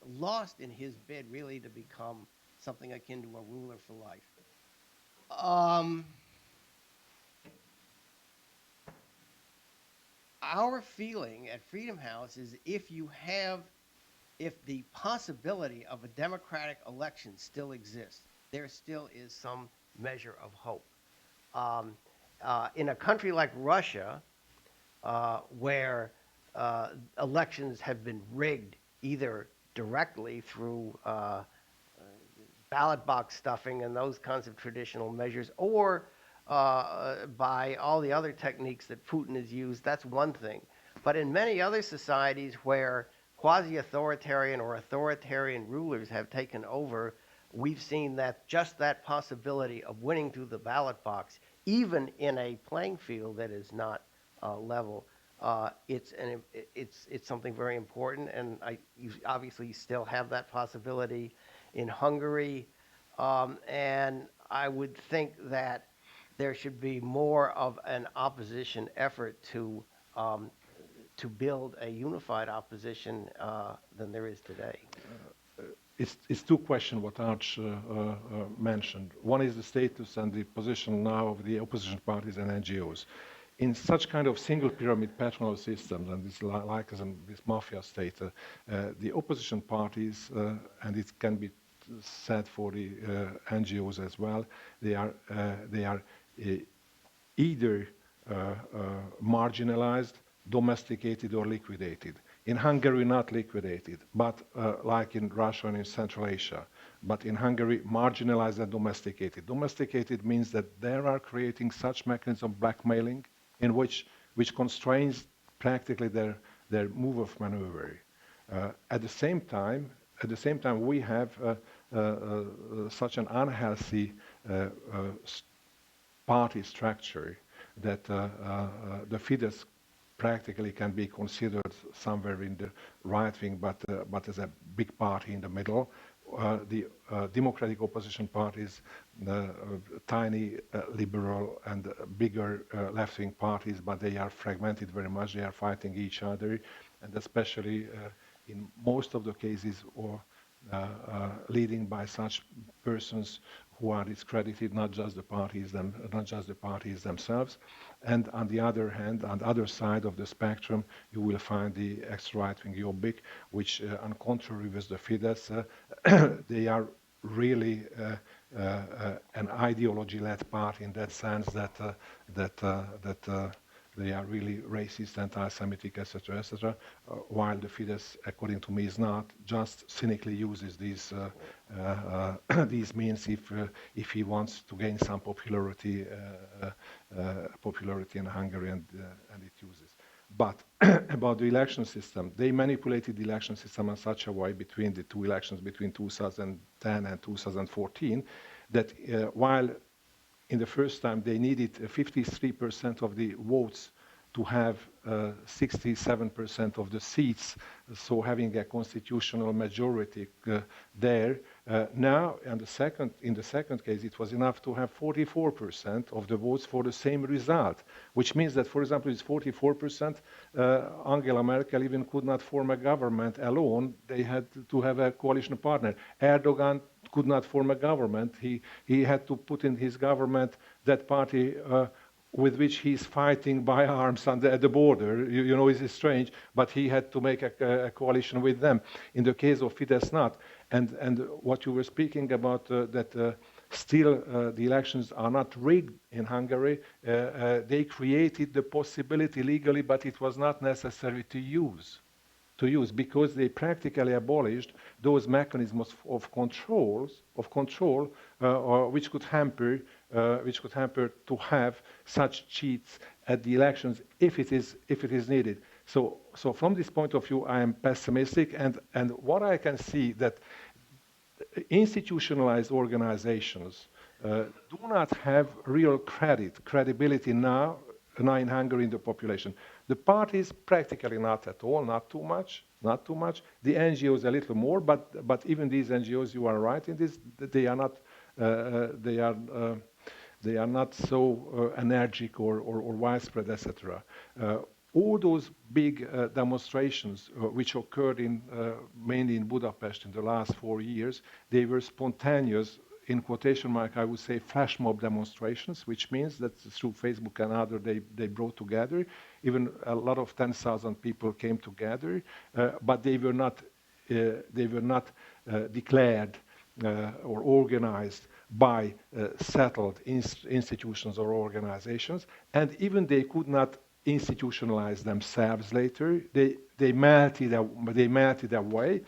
lost in his bid really to become something akin to a ruler for life. Our feeling at Freedom House is if the possibility of a democratic election still exists, there still is some measure of hope. In a country like Russia, where elections have been rigged either directly through ballot box stuffing and those kinds of traditional measures, or by all the other techniques that Putin has used, that's one thing. But in many other societies where quasi-authoritarian or authoritarian rulers have taken over, we've seen that just that possibility of winning through the ballot box, even in a playing field that is not level, it's something very important. And you obviously still have that possibility in Hungary, and I would think that there should be more of an opposition effort to build a unified opposition than there is today. It's two questions what Arch mentioned. One is the status and the position now of the opposition parties and NGOs. In such kind of single pyramid patronal systems, and this like as in this Mafia State, the opposition parties, and it can be said for the NGOs as well, they are either marginalized, domesticated, or liquidated. In Hungary, not liquidated, but like in Russia and in Central Asia. But in Hungary, marginalized and domesticated. Domesticated means that they are creating such mechanism of blackmailing in which constrains practically their move of maneuver. At the same time, we have such an unhealthy party structure that the Fidesz practically can be considered somewhere in the right wing, but as a big party in the middle. The democratic opposition parties, tiny liberal and bigger left-wing parties, but they are fragmented very much. They are fighting each other, and especially in most of the cases, or leading by such persons who are discredited, not just the parties themselves. And on the other hand, on the other side of the spectrum, you will find the ex-right-wing Jobbik, which, on contrary with the Fidesz, they are really an ideology-led party in that sense that they are really racist, anti-Semitic, etc., while the Fidesz, according to me, is not. Just cynically uses these means if he wants to gain some popularity in Hungary, and it uses. But about the election system, they manipulated the election system in such a way between the two elections, between 2010 and 2014, that while in the first time they needed 53% of the votes to have 67% of the seats, so having a constitutional majority there. Now, in the second case, it was enough to have 44% of the votes for the same result, which means that, for example, it's 44%. Angela Merkel even could not form a government alone. They had to have a coalition partner. Erdogan could not form a government. He had to put in his government that party with which he's fighting by arms at the border. You know, it's strange, but he had to make a coalition with them. In the case of Fidesz, not. And what you were speaking about, that still the elections are not rigged in Hungary, they created the possibility legally, but it was not necessary to use because they practically abolished those mechanisms of control, which could hamper to have such cheats at the elections if it is needed. So from this point of view, I am pessimistic, and what I can see that institutionalized organizations do not have real credibility now in Hungary in the population. The parties practically not at all, not too much. The NGOs a little more, but even these NGOs, you are right in this, they are not so energetic or widespread, etc. All those big demonstrations which occurred mainly in Budapest in the last 4 years, they were spontaneous, in quotation mark, I would say flash mob demonstrations, which means that through Facebook and other they brought together. Even a lot of 10,000 people came together, but they were not declared or organized by settled institutions or organizations, and even they could not institutionalize themselves later. They melted away,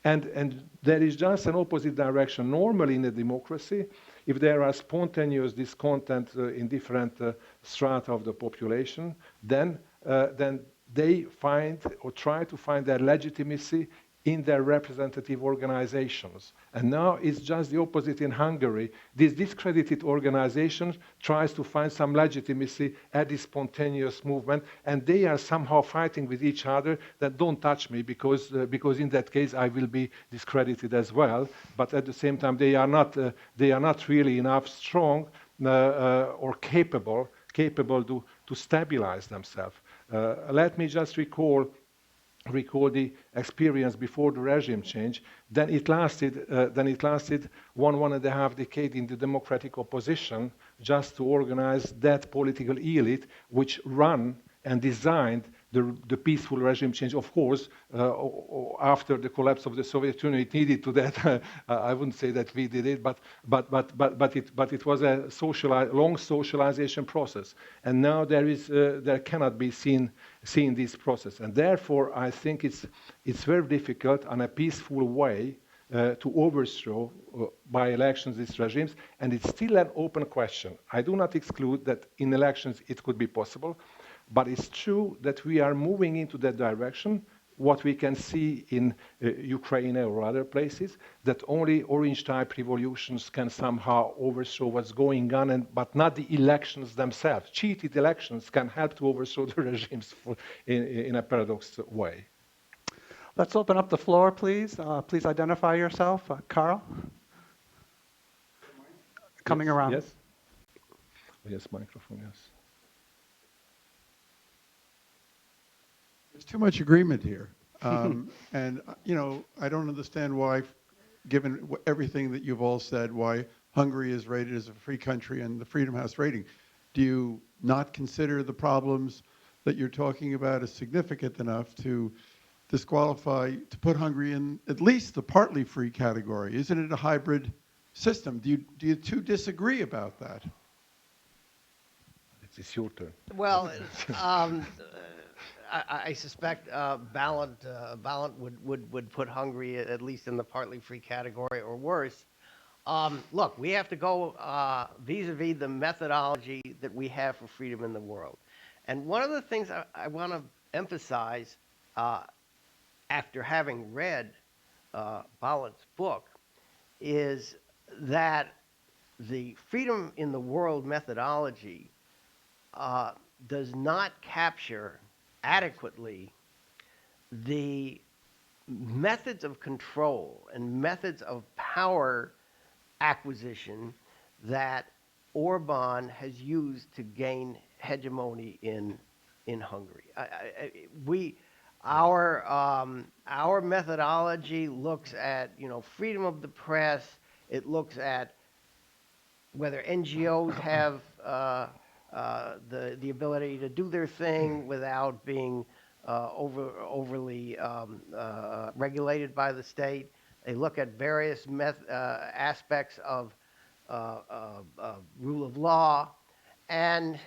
and there is just an opposite direction. Normally in a democracy, if there are spontaneous discontent in different strata of the population, then they find or try to find their legitimacy in their representative organizations. And now it's just the opposite in Hungary. This discredited organization tries to find some legitimacy at this spontaneous movement, and they are somehow fighting with each other that don't touch me because in that case I will be discredited as well. But at the same time they are not really enough strong or capable to stabilize themselves. Let me just recall the experience before the regime change. Then it lasted 1.5 decades in the democratic opposition just to organize that political elite which run and designed the peaceful regime change. Of course, after the collapse of the Soviet Union, it needed to that. I wouldn't say that we did it, but it was a long socialization process. And now there cannot be seen this process. And therefore, I think it's very difficult on a peaceful way to overthrow by elections these regimes, and it's still an open question. I do not exclude that in elections it could be possible, but it's true that we are moving into that direction. What we can see in Ukraine or other places, that only orange-type revolutions can somehow overthrow what's going on, but not the elections themselves. Cheated elections can help to overthrow the regimes in a paradox way. Let's open up the floor, please. Please identify yourself. Carl? Coming around. Yes. Yes, microphone, yes. There's too much agreement here. And, I don't understand why, given everything that you've all said, why Hungary is rated as a free country and the Freedom House rating. Do you not consider the problems that you're talking about as significant enough to disqualify, to put Hungary in at least the partly free category? Isn't it a hybrid system? Do you two disagree about that? It's your turn. Well, I suspect Bálint would put Hungary at least in the partly free category or worse. Look, we have to go vis-a-vis the methodology that we have for freedom in the world. And one of the things I want to emphasize after having read Bálint's book is that the freedom in the world methodology does not capture adequately the methods of control and methods of power acquisition that Orban has used to gain hegemony in Hungary. Our methodology looks at freedom of the press. It looks at whether NGOs have the ability to do their thing without being overly regulated by the state. They look at various aspects of rule of law. And,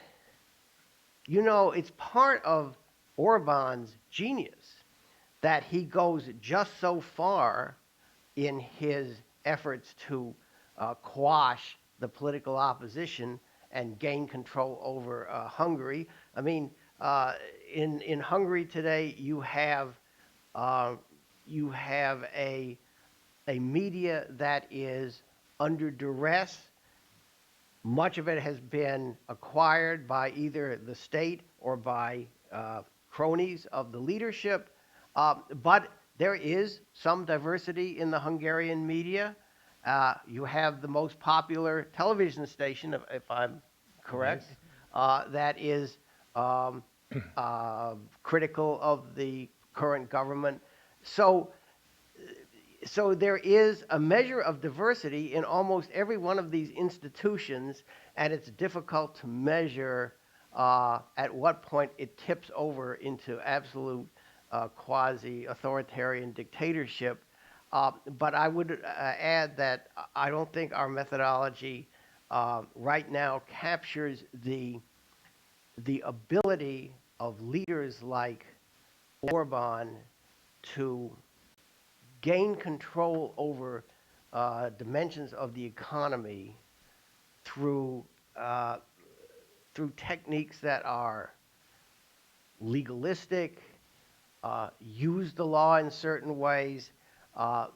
it's part of Orban's genius that he goes just so far in his efforts to quash the political opposition and gain control over Hungary. I mean, in Hungary today, you have a media that is under duress. Much of it has been acquired by either the state or by cronies of the leadership. But there is some diversity in the Hungarian media. You have the most popular television station, if I'm correct, that is critical of the current government. So there is a measure of diversity in almost every one of these institutions, and it's difficult to measure at what point it tips over into absolute quasi-authoritarian dictatorship. But I would add that I don't think our methodology right now captures the ability of leaders like Orban to gain control over dimensions of the economy through techniques that are legalistic, use the law in certain ways.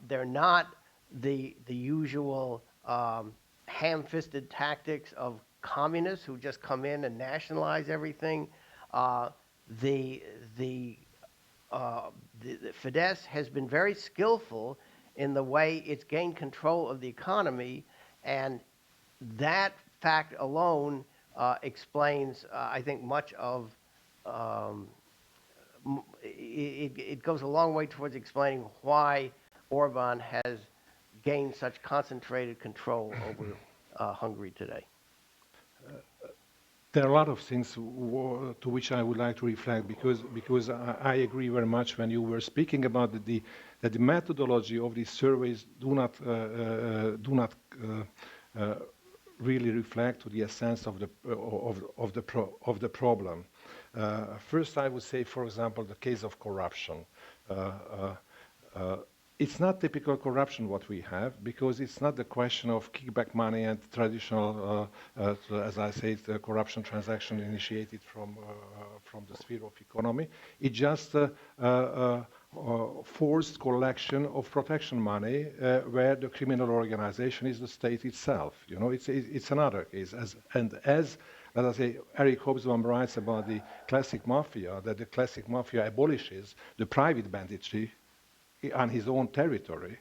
They're not the usual ham-fisted tactics of communists who just come in and nationalize everything. The Fidesz has been very skillful in the way it's gained control of the economy, and that fact alone explains, I think, much of it goes a long way towards explaining why Orban has gained such concentrated control over Hungary today. There are a lot of things to which I would like to reflect because I agree very much when you were speaking about that the methodology of these surveys do not really reflect to the essence of the problem. First, I would say, for example, the case of corruption. It's not typical corruption what we have, because it's not the question of kickback money and traditional, as I say, corruption transaction initiated from the sphere of economy. It's just forced collection of protection money where the criminal organization is the state itself. You know, it's another case. As let us say, Eric Hobsbawm writes about the classic mafia, that the classic mafia abolishes the private banditry on his own territory.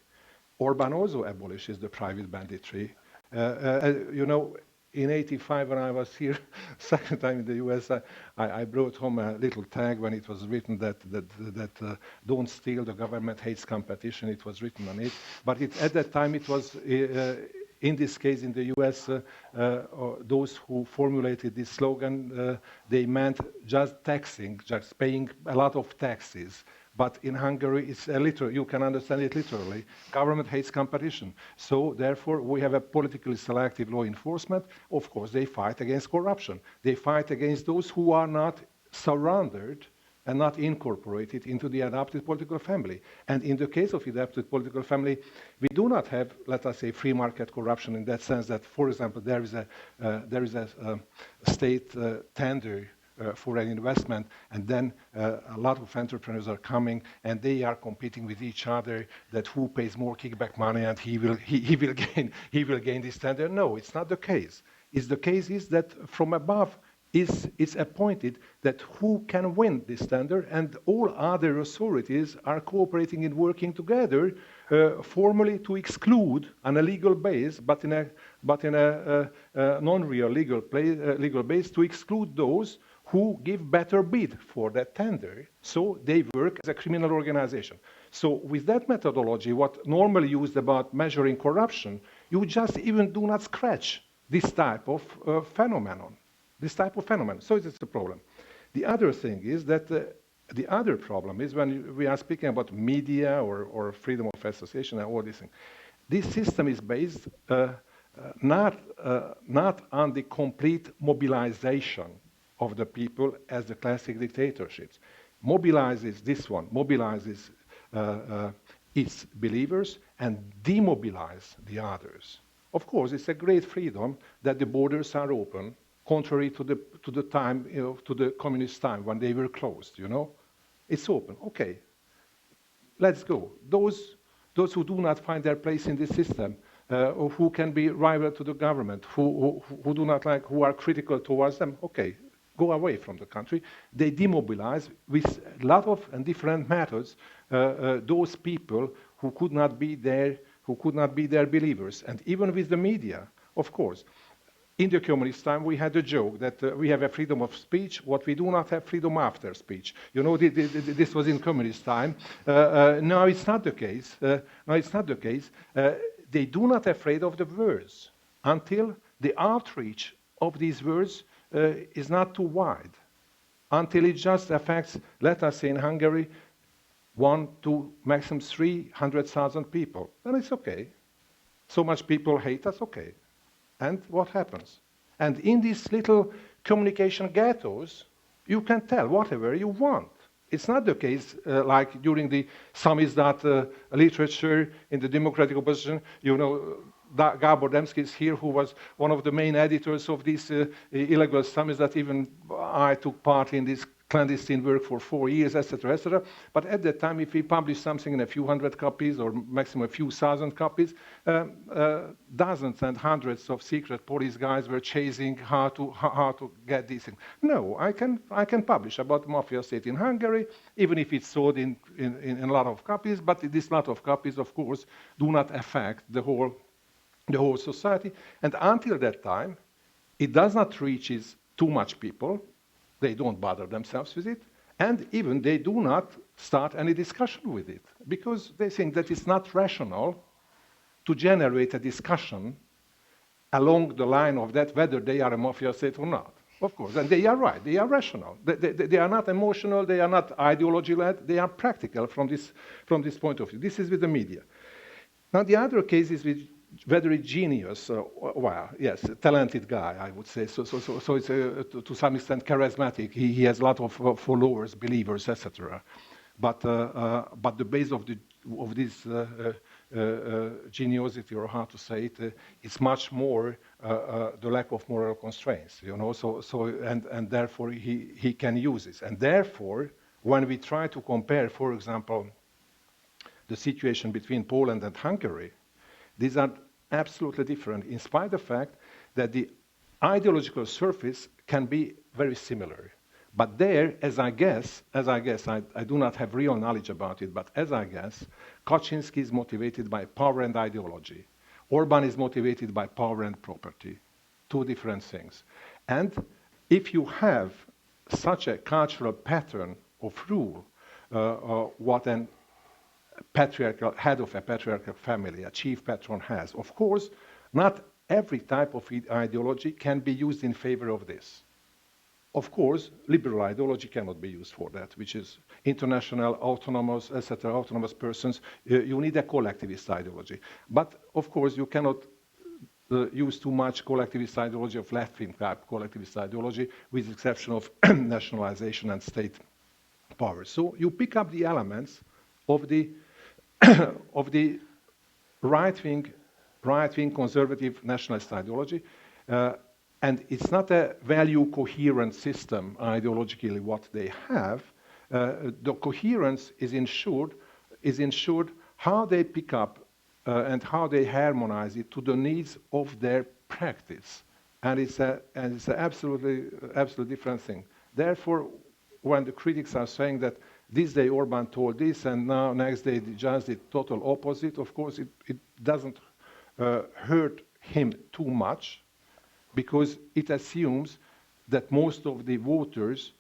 Orban also abolishes the private banditry. You know, in '85, when I was here second time in the US, I brought home a little tag when it was written that don't steal, the government hates competition. It was written on it. But at that time, it was, in this case, in the US, those who formulated this slogan, they meant just taxing, just paying a lot of taxes. But in Hungary, it's you can understand it literally. Government hates competition. So therefore, we have a politically selective law enforcement. Of course, they fight against corruption. They fight against those who are not surrounded and not incorporated into the adopted political family. And in the case of adopted political family, we do not have, let us say, free market corruption in that sense that, for example, there is a state tender for an investment, and then a lot of entrepreneurs are coming and they are competing with each other, that who pays more kickback money and he will gain this tender. No, it's not the case. The case is that from above it's appointed that who can win this tender, and all other authorities are cooperating and working together formally to exclude on a legal base, but in a non-real legal base, to exclude those who give better bid for that tender. So they work as a criminal organization. So with that methodology, what normally used about measuring corruption, you just even do not scratch this type of phenomenon. So it's a problem. The other thing is that the other problem is when we are speaking about media or freedom of association and all these things. This system is based not on the complete mobilization of the people as the classic dictatorships. Mobilizes its believers and demobilize the others. Of course, it's a great freedom that the borders are open, contrary to the time, to the communist time when they were closed. It's open. Okay, let's go. Those who do not find their place in this system, or who can be rival to the government, who do not like, who are critical towards them, okay, go away from the country. They demobilize with a lot of and different methods those people who could not be their believers, and even with the media, of course. In the communist time, we had a joke that we have a freedom of speech, what we do not have freedom after speech. This was in communist time. No, it's not the case. They do not afraid of the words until the outreach of these words is not too wide, until it just affects, let us say in Hungary, 1, 2, maximum 300,000 people, then it's okay. So much people hate us, okay. And what happens? And in these little communication ghettos, you can tell whatever you want. It's not the case like during the samizdat literature in the democratic opposition. You know, Gábor Demszky is here, who was one of the main editors of this illegal samizdat. Even I took part in this clandestine work for 4 years, etc., etc. But at that time, if we published something in a few hundred copies or maximum a few thousand copies, dozens and hundreds of secret police guys were chasing how to get these things. No, I can publish about Mafia State in Hungary, even if it's sold in a lot of copies. But this lot of copies, of course, do not affect the whole society. And until that time, it does not reach too much people. They don't bother themselves with it, and even they do not start any discussion with it, because they think that it's not rational to generate a discussion along the line of that, whether they are a mafia state or not. Of course, and they are right, they are rational. They are not emotional, they are not ideology-led, they are practical from this point of view. This is with the media. Now, the other case is with whether it's genius, well, yes, a talented guy, I would say. So it's to some extent charismatic. He has a lot of followers, believers, etc. But the base of this geniosity, or how to say it, is much more the lack of moral constraints. You know, and therefore he can use this. And therefore, when we try to compare, for example, the situation between Poland and Hungary, these are absolutely different, in spite of the fact that the ideological surface can be very similar. But there, as I guess, I do not have real knowledge about it, but as I guess, Kaczynski is motivated by power and ideology. Orban is motivated by power and property. Two different things. And if you have such a cultural pattern of rule, what an head of a patriarchal family, a chief patron has. Of course, not every type of ideology can be used in favor of this. Of course, liberal ideology cannot be used for that, which is international, autonomous, etc., autonomous persons. You need a collectivist ideology. But, of course, you cannot use too much collectivist ideology of left-wing type collectivist ideology, with the exception of nationalization and state power. So you pick up the elements of the right-wing conservative nationalist ideology, and it's not a value coherent system ideologically what they have. The coherence is ensured how they pick up and how they harmonize it to the needs of their practice, and it's an absolutely different thing. Therefore, when the critics are saying that this day Orban told this, and now next day just the total opposite, of course it doesn't hurt him too much, because it assumes that most of the voters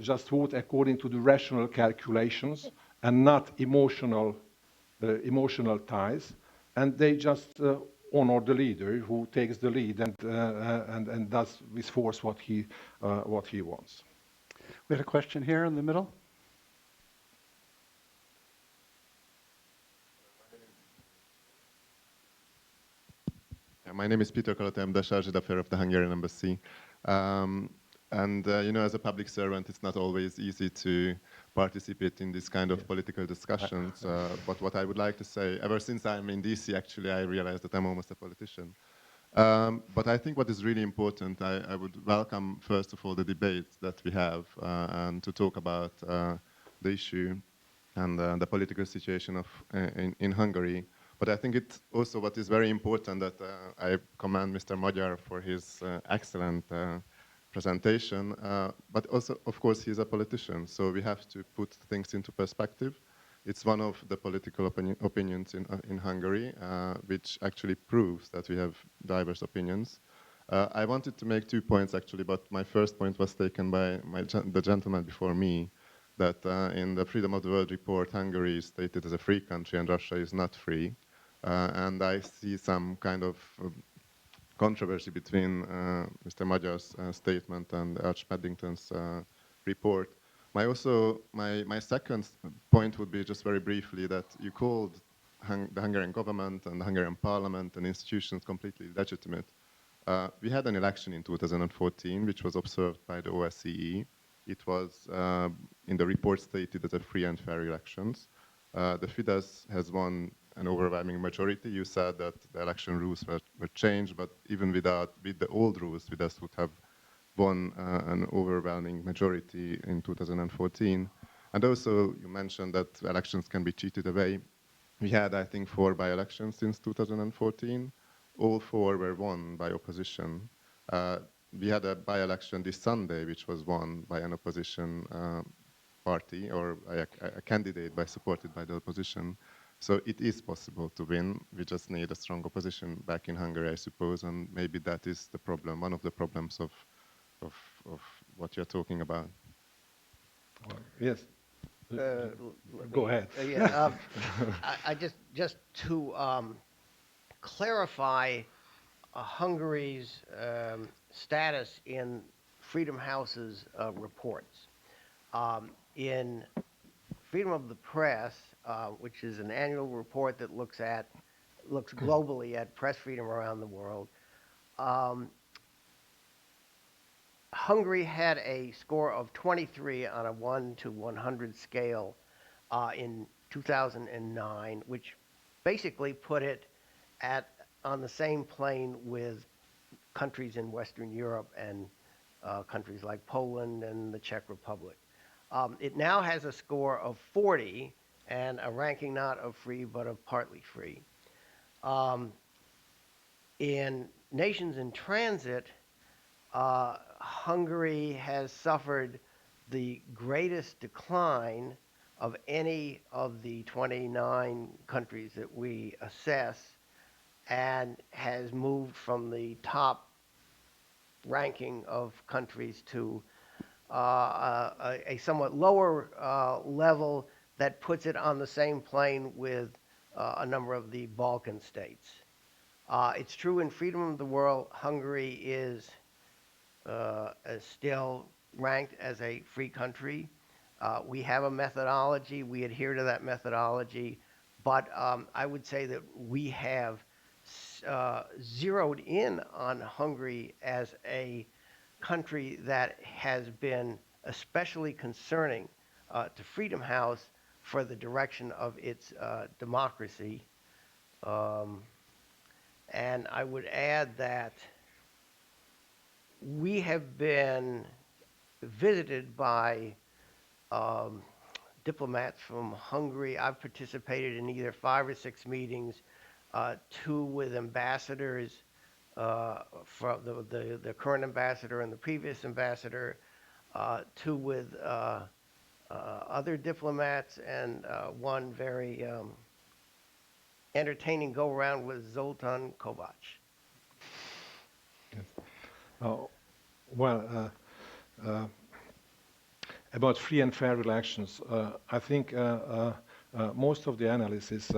just vote according to the rational calculations and not emotional ties, and they just honor the leader who takes the lead and does with force what he wants. We had a question here in the middle. My name is Peter Kalota. I'm the Charge d'Affaires of the Hungarian Embassy. You know, as a public servant, it's not always easy to participate in this kind of political discussions. But what I would like to say, ever since I'm in DC, actually, I realized that I'm almost a politician. But I think what is really important, I would welcome, first of all, the debate that we have and to talk about the issue and the political situation in Hungary. But I think it's also what is very important that I commend Mr. Magyar for his excellent presentation. But also, of course, he's a politician, so we have to put things into perspective. It's one of the political opinions in Hungary, which actually proves that we have diverse opinions. I wanted to make 2 points, actually, but my first point was taken by the gentleman before me, that in the Freedom of the World report, Hungary is stated as a free country and Russia is not free. And I see some kind of controversy between Mr. Magyar's statement and Arch Puddington's report. My second point would be just very briefly that you called the Hungarian government and the Hungarian parliament and institutions completely legitimate. We had an election in 2014, which was observed by the OSCE. It was, in the report, stated as a free and fair elections. The Fidesz has won an overwhelming majority. You said that the election rules were changed, but even with the old rules, Fidesz would have won an overwhelming majority in 2014. And also, you mentioned that elections can be cheated away. We had, I think, 4 by-elections since 2014. All 4 were won by opposition. We had a by-election this Sunday, which was won by an opposition party or a candidate supported by the opposition. So it is possible to win. We just need a strong opposition back in Hungary, I suppose, and maybe that is the problem, one of the problems of what you're talking about. Yes. Go ahead. I just to clarify Hungary's status in Freedom House's reports. In Freedom of the Press, which is an annual report that looks globally at press freedom around the world, Hungary had a score of 23 on a 1 to 100 scale in 2009, which basically put it on the same plane with countries in Western Europe and countries like Poland and the Czech Republic. It now has a score of 40 and a ranking not of free but of partly free. In nations in transit, Hungary has suffered the greatest decline of any of the 29 countries that we assess, and has moved from the top ranking of countries to a somewhat lower level that puts it on the same plane with a number of the Balkan states. It's true in Freedom of the World, Hungary is still ranked as a free country. We have a methodology, we adhere to that methodology, but I would say that we have zeroed in on Hungary as a country that has been especially concerning to Freedom House for the direction of its democracy. And I would add that we have been visited by diplomats from Hungary. I've participated in either 5 or 6 meetings, 2 with ambassadors, from the current ambassador and the previous ambassador, 2 with other diplomats, and 1 very entertaining go-around with Zoltan Kovac. Well, about free and fair elections, I think most of the analysis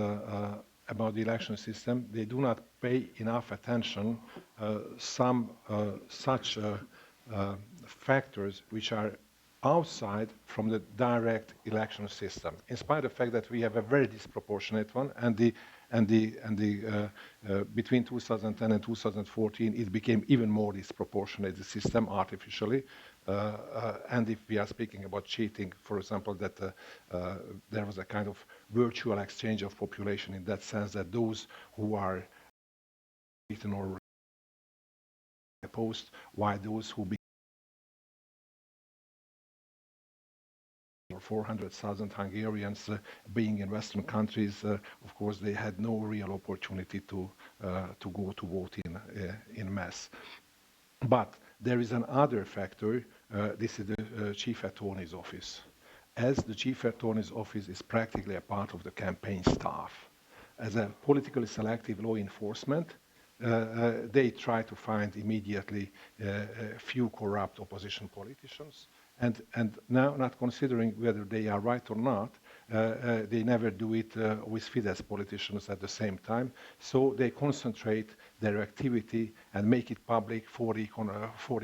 about the election system, they do not pay enough attention some such factors which are outside from the direct election system. In spite of the fact that we have a very disproportionate one, and between 2010 and 2014, it became even more disproportionate, the system, artificially. And if we are speaking about cheating, for example, that there was a kind of virtual exchange of population, in that sense that those who are beaten or opposed, while those who or 400,000 Hungarians being in Western countries, of course, they had no real opportunity to go to vote in mass. But there is another factor. This is the Chief Attorney's Office. As the Chief Attorney's Office is practically a part of the campaign staff. As a politically selective law enforcement, they try to find immediately a few corrupt opposition politicians. And now, not considering whether they are right or not, they never do it with Fidesz politicians at the same time. So they concentrate their activity and make it public for the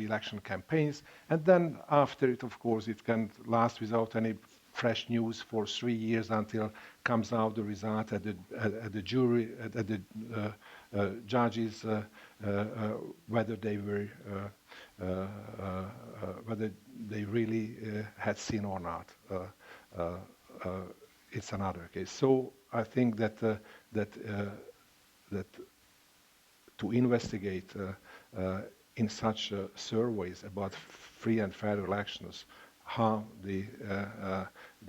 election campaigns. And then after it, of course, it can last without any fresh news for 3 years until comes out the result at the jury, at the judges, whether they were whether they really had seen or not. It's another case. So I think that that to investigate in such surveys about free and fair elections how the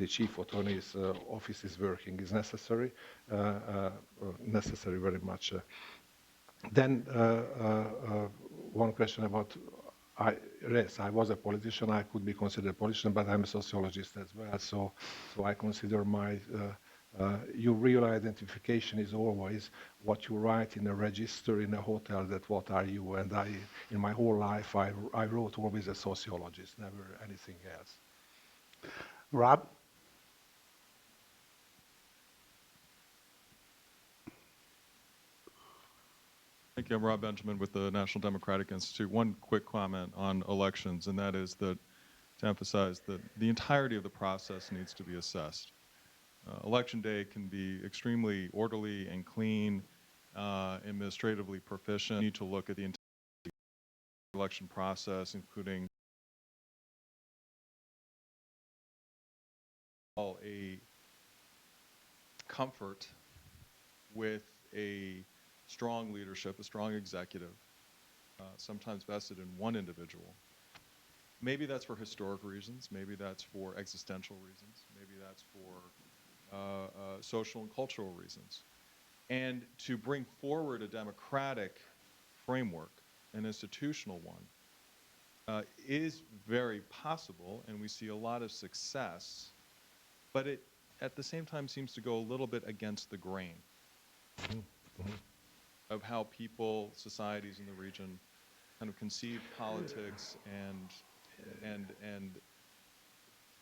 chief attorney's office is working is necessary, necessary very much. Then one question about, yes, I was a politician, I could be considered a politician, but I'm a sociologist as well, so I consider my, your real identification is always what you write in a register in a hotel, that what are you, and in my whole life, I wrote always a sociologist, never anything else. Rob? Thank you. I'm Rob Benjamin with the National Democratic Institute. One quick comment on elections, and that is that to emphasize that the entirety of the process needs to be assessed. Election day can be extremely orderly and clean, administratively proficient. You need to look at the entire election process, including a comfort with a strong leadership, a strong executive, sometimes vested in one individual. Maybe that's for historic reasons, maybe that's for existential reasons, maybe that's for social and cultural reasons. And to bring forward a democratic framework, an institutional one, is very possible, and we see a lot of success, but it at the same time seems to go a little bit against the grain of how people, societies in the region kind of conceive politics and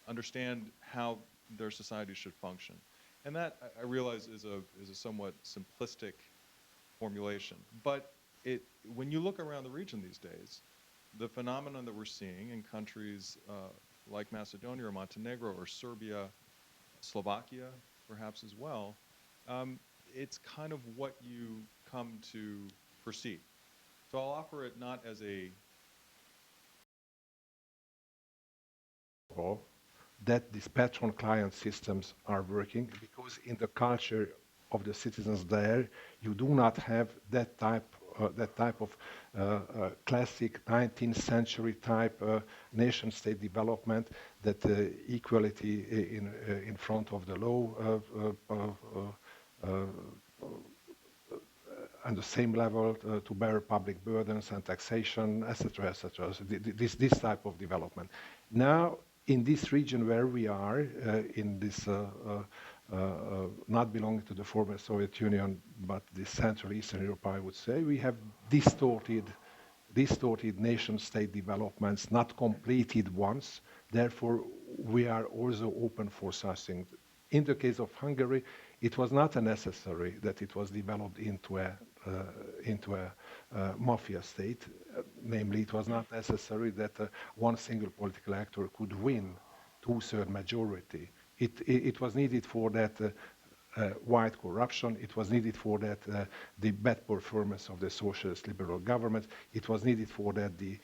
understand how their society should function. And that, I realize, is a somewhat simplistic formulation. But when you look around the region these days, the phenomenon that we're seeing in countries like Macedonia or Montenegro or Serbia, Slovakia perhaps as well, it's kind of what you come to perceive. So I'll offer it not as a that these patron-client systems are working, because in the culture of the citizens there, you do not have that type of classic 19th century type nation-state development, that equality in front of the law and the same level to bear public burdens and taxation, etc., etc. So this type of development. Now, in this region where we are, in this not belonging to the former Soviet Union, but the Central Eastern Europe, I would say, we have distorted nation-state developments, not completed ones. Therefore, we are also open for such things. In the case of Hungary, it was not necessary that it was developed into a mafia state. Namely, it was not necessary that one single political actor could win two-thirds majority. It was needed for that wide corruption. It was needed for that the bad performance of the socialist liberal government. It was needed for that the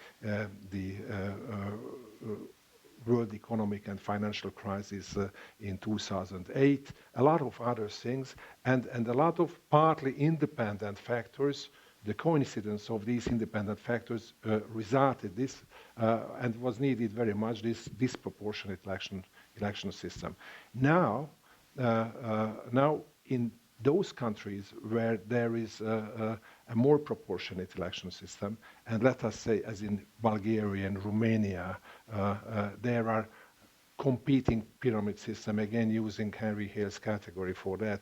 world economic and financial crisis in 2008, a lot of other things, and a lot of partly independent factors. The coincidence of these independent factors resulted this, and was needed very much, this disproportionate election system. Now in those countries where there is a more proportionate election system, and let us say as in Bulgaria and Romania, there are competing pyramid system, again using Henry Hale's category for that,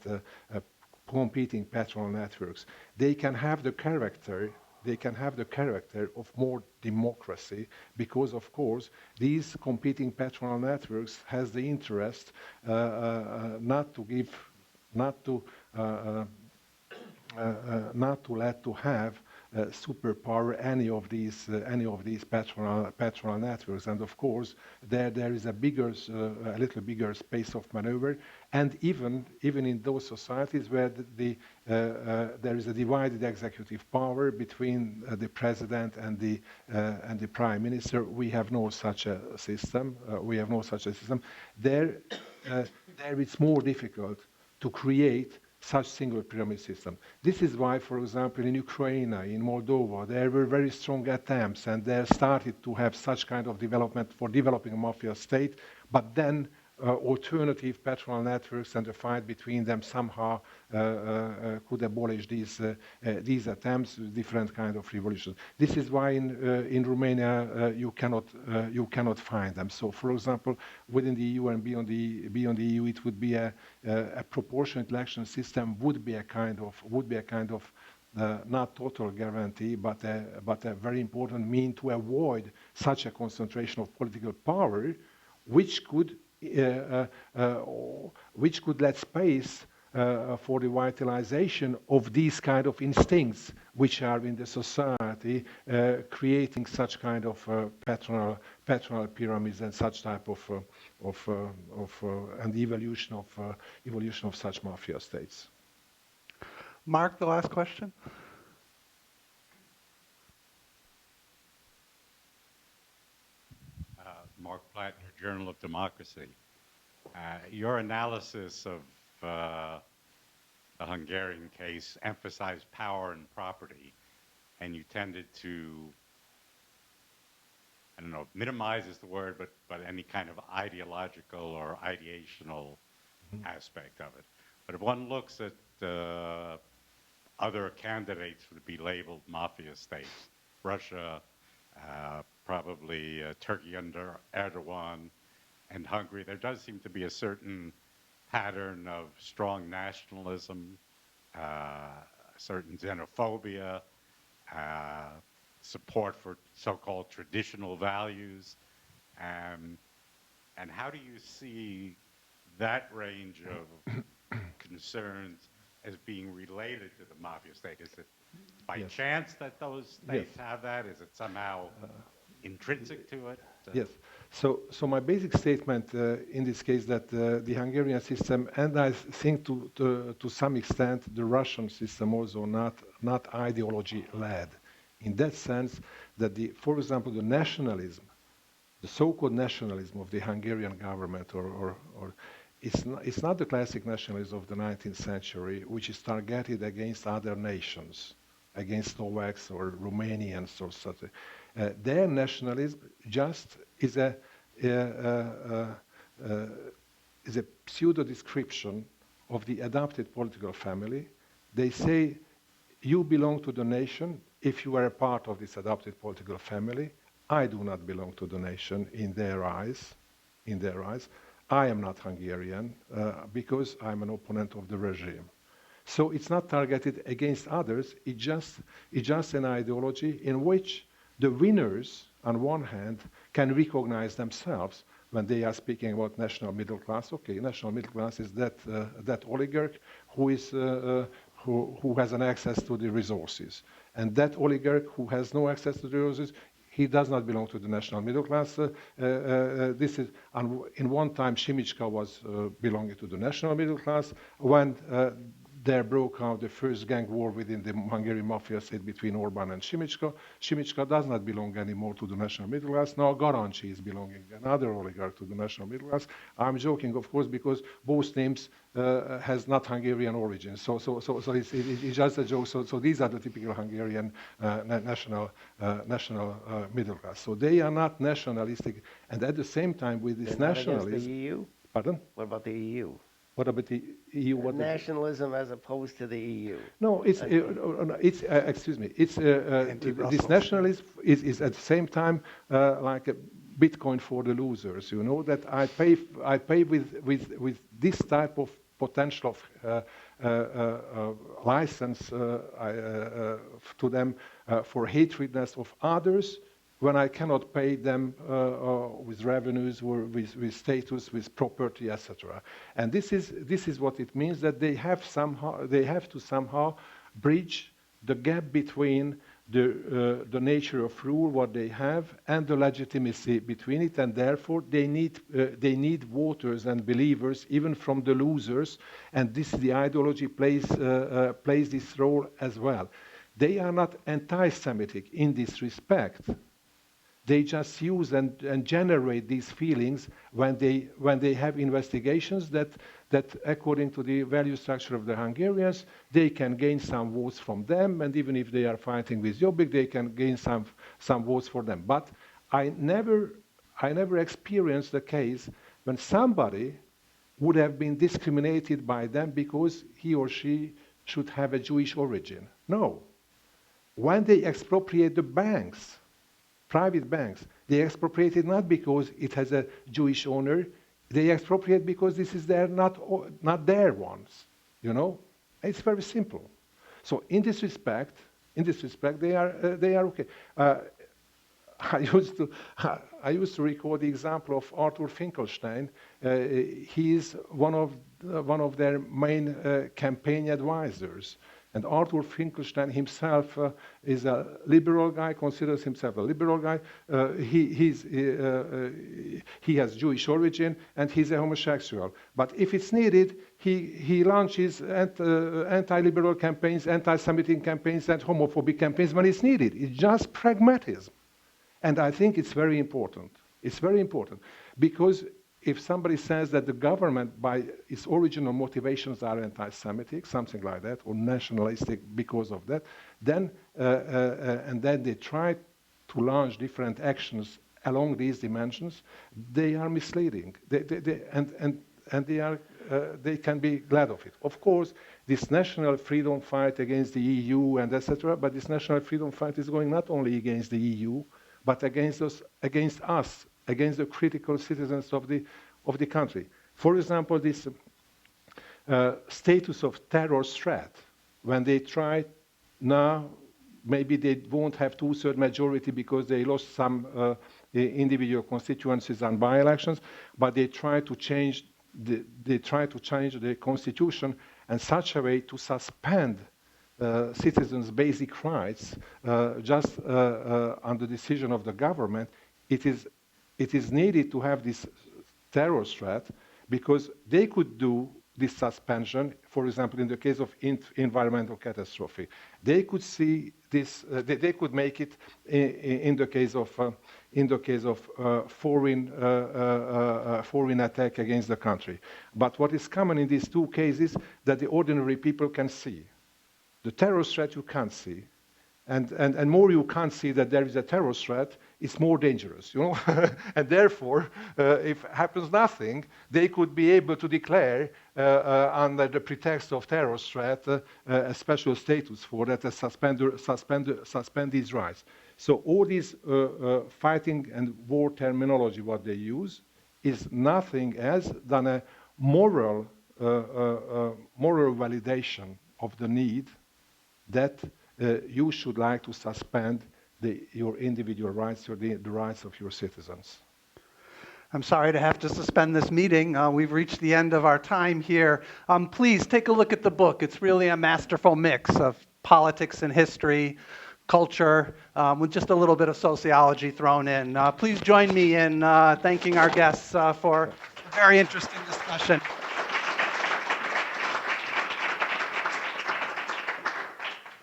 competing patronal networks. They can have the character they can have the character of more democracy, because of course these competing patronal networks has the interest not to let to have superpower any of these patronal networks. And of course there is a little bigger space of maneuver, and even in those societies where there is a divided executive power between the president and the prime minister, we have no such a system. There it's more difficult to create such single pyramid system. This is why, for example, in Ukraine, in Moldova, there were very strong attempts, and they started to have such kind of development for developing a mafia state, but then alternative patronal networks and the fight between them somehow could abolish these attempts, different kind of revolutions. This is why in Romania you cannot find them. So, for example, within the EU and beyond the EU, it would be a proportionate election system would be a kind of not total guarantee, but a very important mean to avoid such a concentration of political power, which could let space for the vitalization of these kind of instincts which are in the society, creating such kind of patronal pyramids and such type of and the evolution of such mafia states. Mark, the last question. Mark Plattner, Journal of Democracy. Your analysis of the Hungarian case emphasized power and property, and you tended to, I don't know if minimize is the word, but any kind of ideological or ideational aspect of it. But if one looks at other candidates would be labeled mafia states, Russia, probably Turkey under Erdogan, and Hungary, there does seem to be a certain pattern of strong nationalism, certain xenophobia, support for so-called traditional values. And how do you see that range of concerns as being related to the mafia state? Is it by chance that those states have that? Is it somehow intrinsic to it? Yes. So my basic statement in this case that the Hungarian system, and I think to some extent the Russian system also not ideology led, in that sense that for example the nationalism, the so-called nationalism of the Hungarian government, or it's not the classic nationalism of the 19th century, which is targeted against other nations, against Slovaks or Romanians or such. Their nationalism just is a pseudo description of the adopted political family. They say you belong to the nation if you are a part of this adopted political family. I do not belong to the nation in their eyes. I am not Hungarian because I'm an opponent of the regime. So it's not targeted against others. It's just an ideology in which the winners, on one hand, can recognize themselves when they are speaking about national middle class. Okay, national middle class is that oligarch who has an access to the resources, and that oligarch who has no access to the resources, he does not belong to the national middle class. This is in one time Simička was belonging to the national middle class when. There broke out the first gang war within the Hungarian mafia state between Orbán and Simička. Simička does not belong anymore to the national middle class. Now Garancsi is belonging, another oligarch, to the national middle class. I'm joking, of course, because both names has not Hungarian origin. So it's just a joke. So these are the typical Hungarian national middle class. So they are not nationalistic, and at the same time with this nationalism. The EU? Pardon? What about the EU? What about the EU? What nationalism as opposed to the EU. No, excuse me. It's this nationalism is at the same time like a Bitcoin for the losers. You know that I pay with this type of potential of license to them for hatredness of others when I cannot pay them with revenues or with status, with property, etc. And this is what it means, that they have to somehow bridge the gap between the nature of rule, what they have, and the legitimacy between it, and therefore they need voters and believers, even from the losers, and the ideology plays this role as well. They are not anti-Semitic in this respect. They just use and generate these feelings when they have investigations that according to the value structure of the Hungarians, they can gain some votes from them, and even if they are fighting with Jobbik, they can gain some votes for them. But I never experienced the case when somebody would have been discriminated by them because he or she should have a Jewish origin. No. When they expropriate the banks, private banks, they expropriate it not because it has a Jewish owner, they expropriate because this is not their ones, you know? It's very simple. So in this respect, they are okay. I used to recall the example of Arthur Finkelstein. He is one of their main campaign advisors. And Arthur Finkelstein himself is a liberal guy, considers himself a liberal guy. He has Jewish origin, and he's a homosexual. But if it's needed, he launches anti-liberal campaigns, anti-Semitic campaigns, and homophobic campaigns when it's needed. It's just pragmatism. And I think it's very important. It's very important. Because if somebody says that the government, by its original motivations, are anti-Semitic, something like that, or nationalistic because of that, then and then they try to launch different actions along these dimensions, they are misleading. They can be glad of it. Of course, this national freedom fight against the EU and etc. But this national freedom fight is going not only against the EU, but against us, against the critical citizens of the country. For example, this status of terror threat, when they try now, maybe they won't have two-thirds majority because they lost some individual constituencies and by-elections, but they try to change the constitution in such a way to suspend citizens' basic rights just on the decision of the government. It is needed to have this terror threat because they could do this suspension, for example, in the case of environmental catastrophe. They could see this. They could make it in the case of foreign attack against the country. But what is common in these two cases that the ordinary people can see. The terror threat you can't see. And more you can't see that there is a terror threat, it's more dangerous, you know. And therefore, if happens nothing, they could be able to declare under the pretext of terror threat a special status for that, suspend these rights. So all this fighting and war terminology, what they use, is nothing else than a moral validation of the need that you should like to suspend your individual rights or the rights of your citizens. I'm sorry to have to suspend this meeting. We've reached the end of our time here. Please take a look at the book. It's really a masterful mix of politics and history, culture, with just a little bit of sociology thrown in. Please join me in thanking our guests for a very interesting discussion.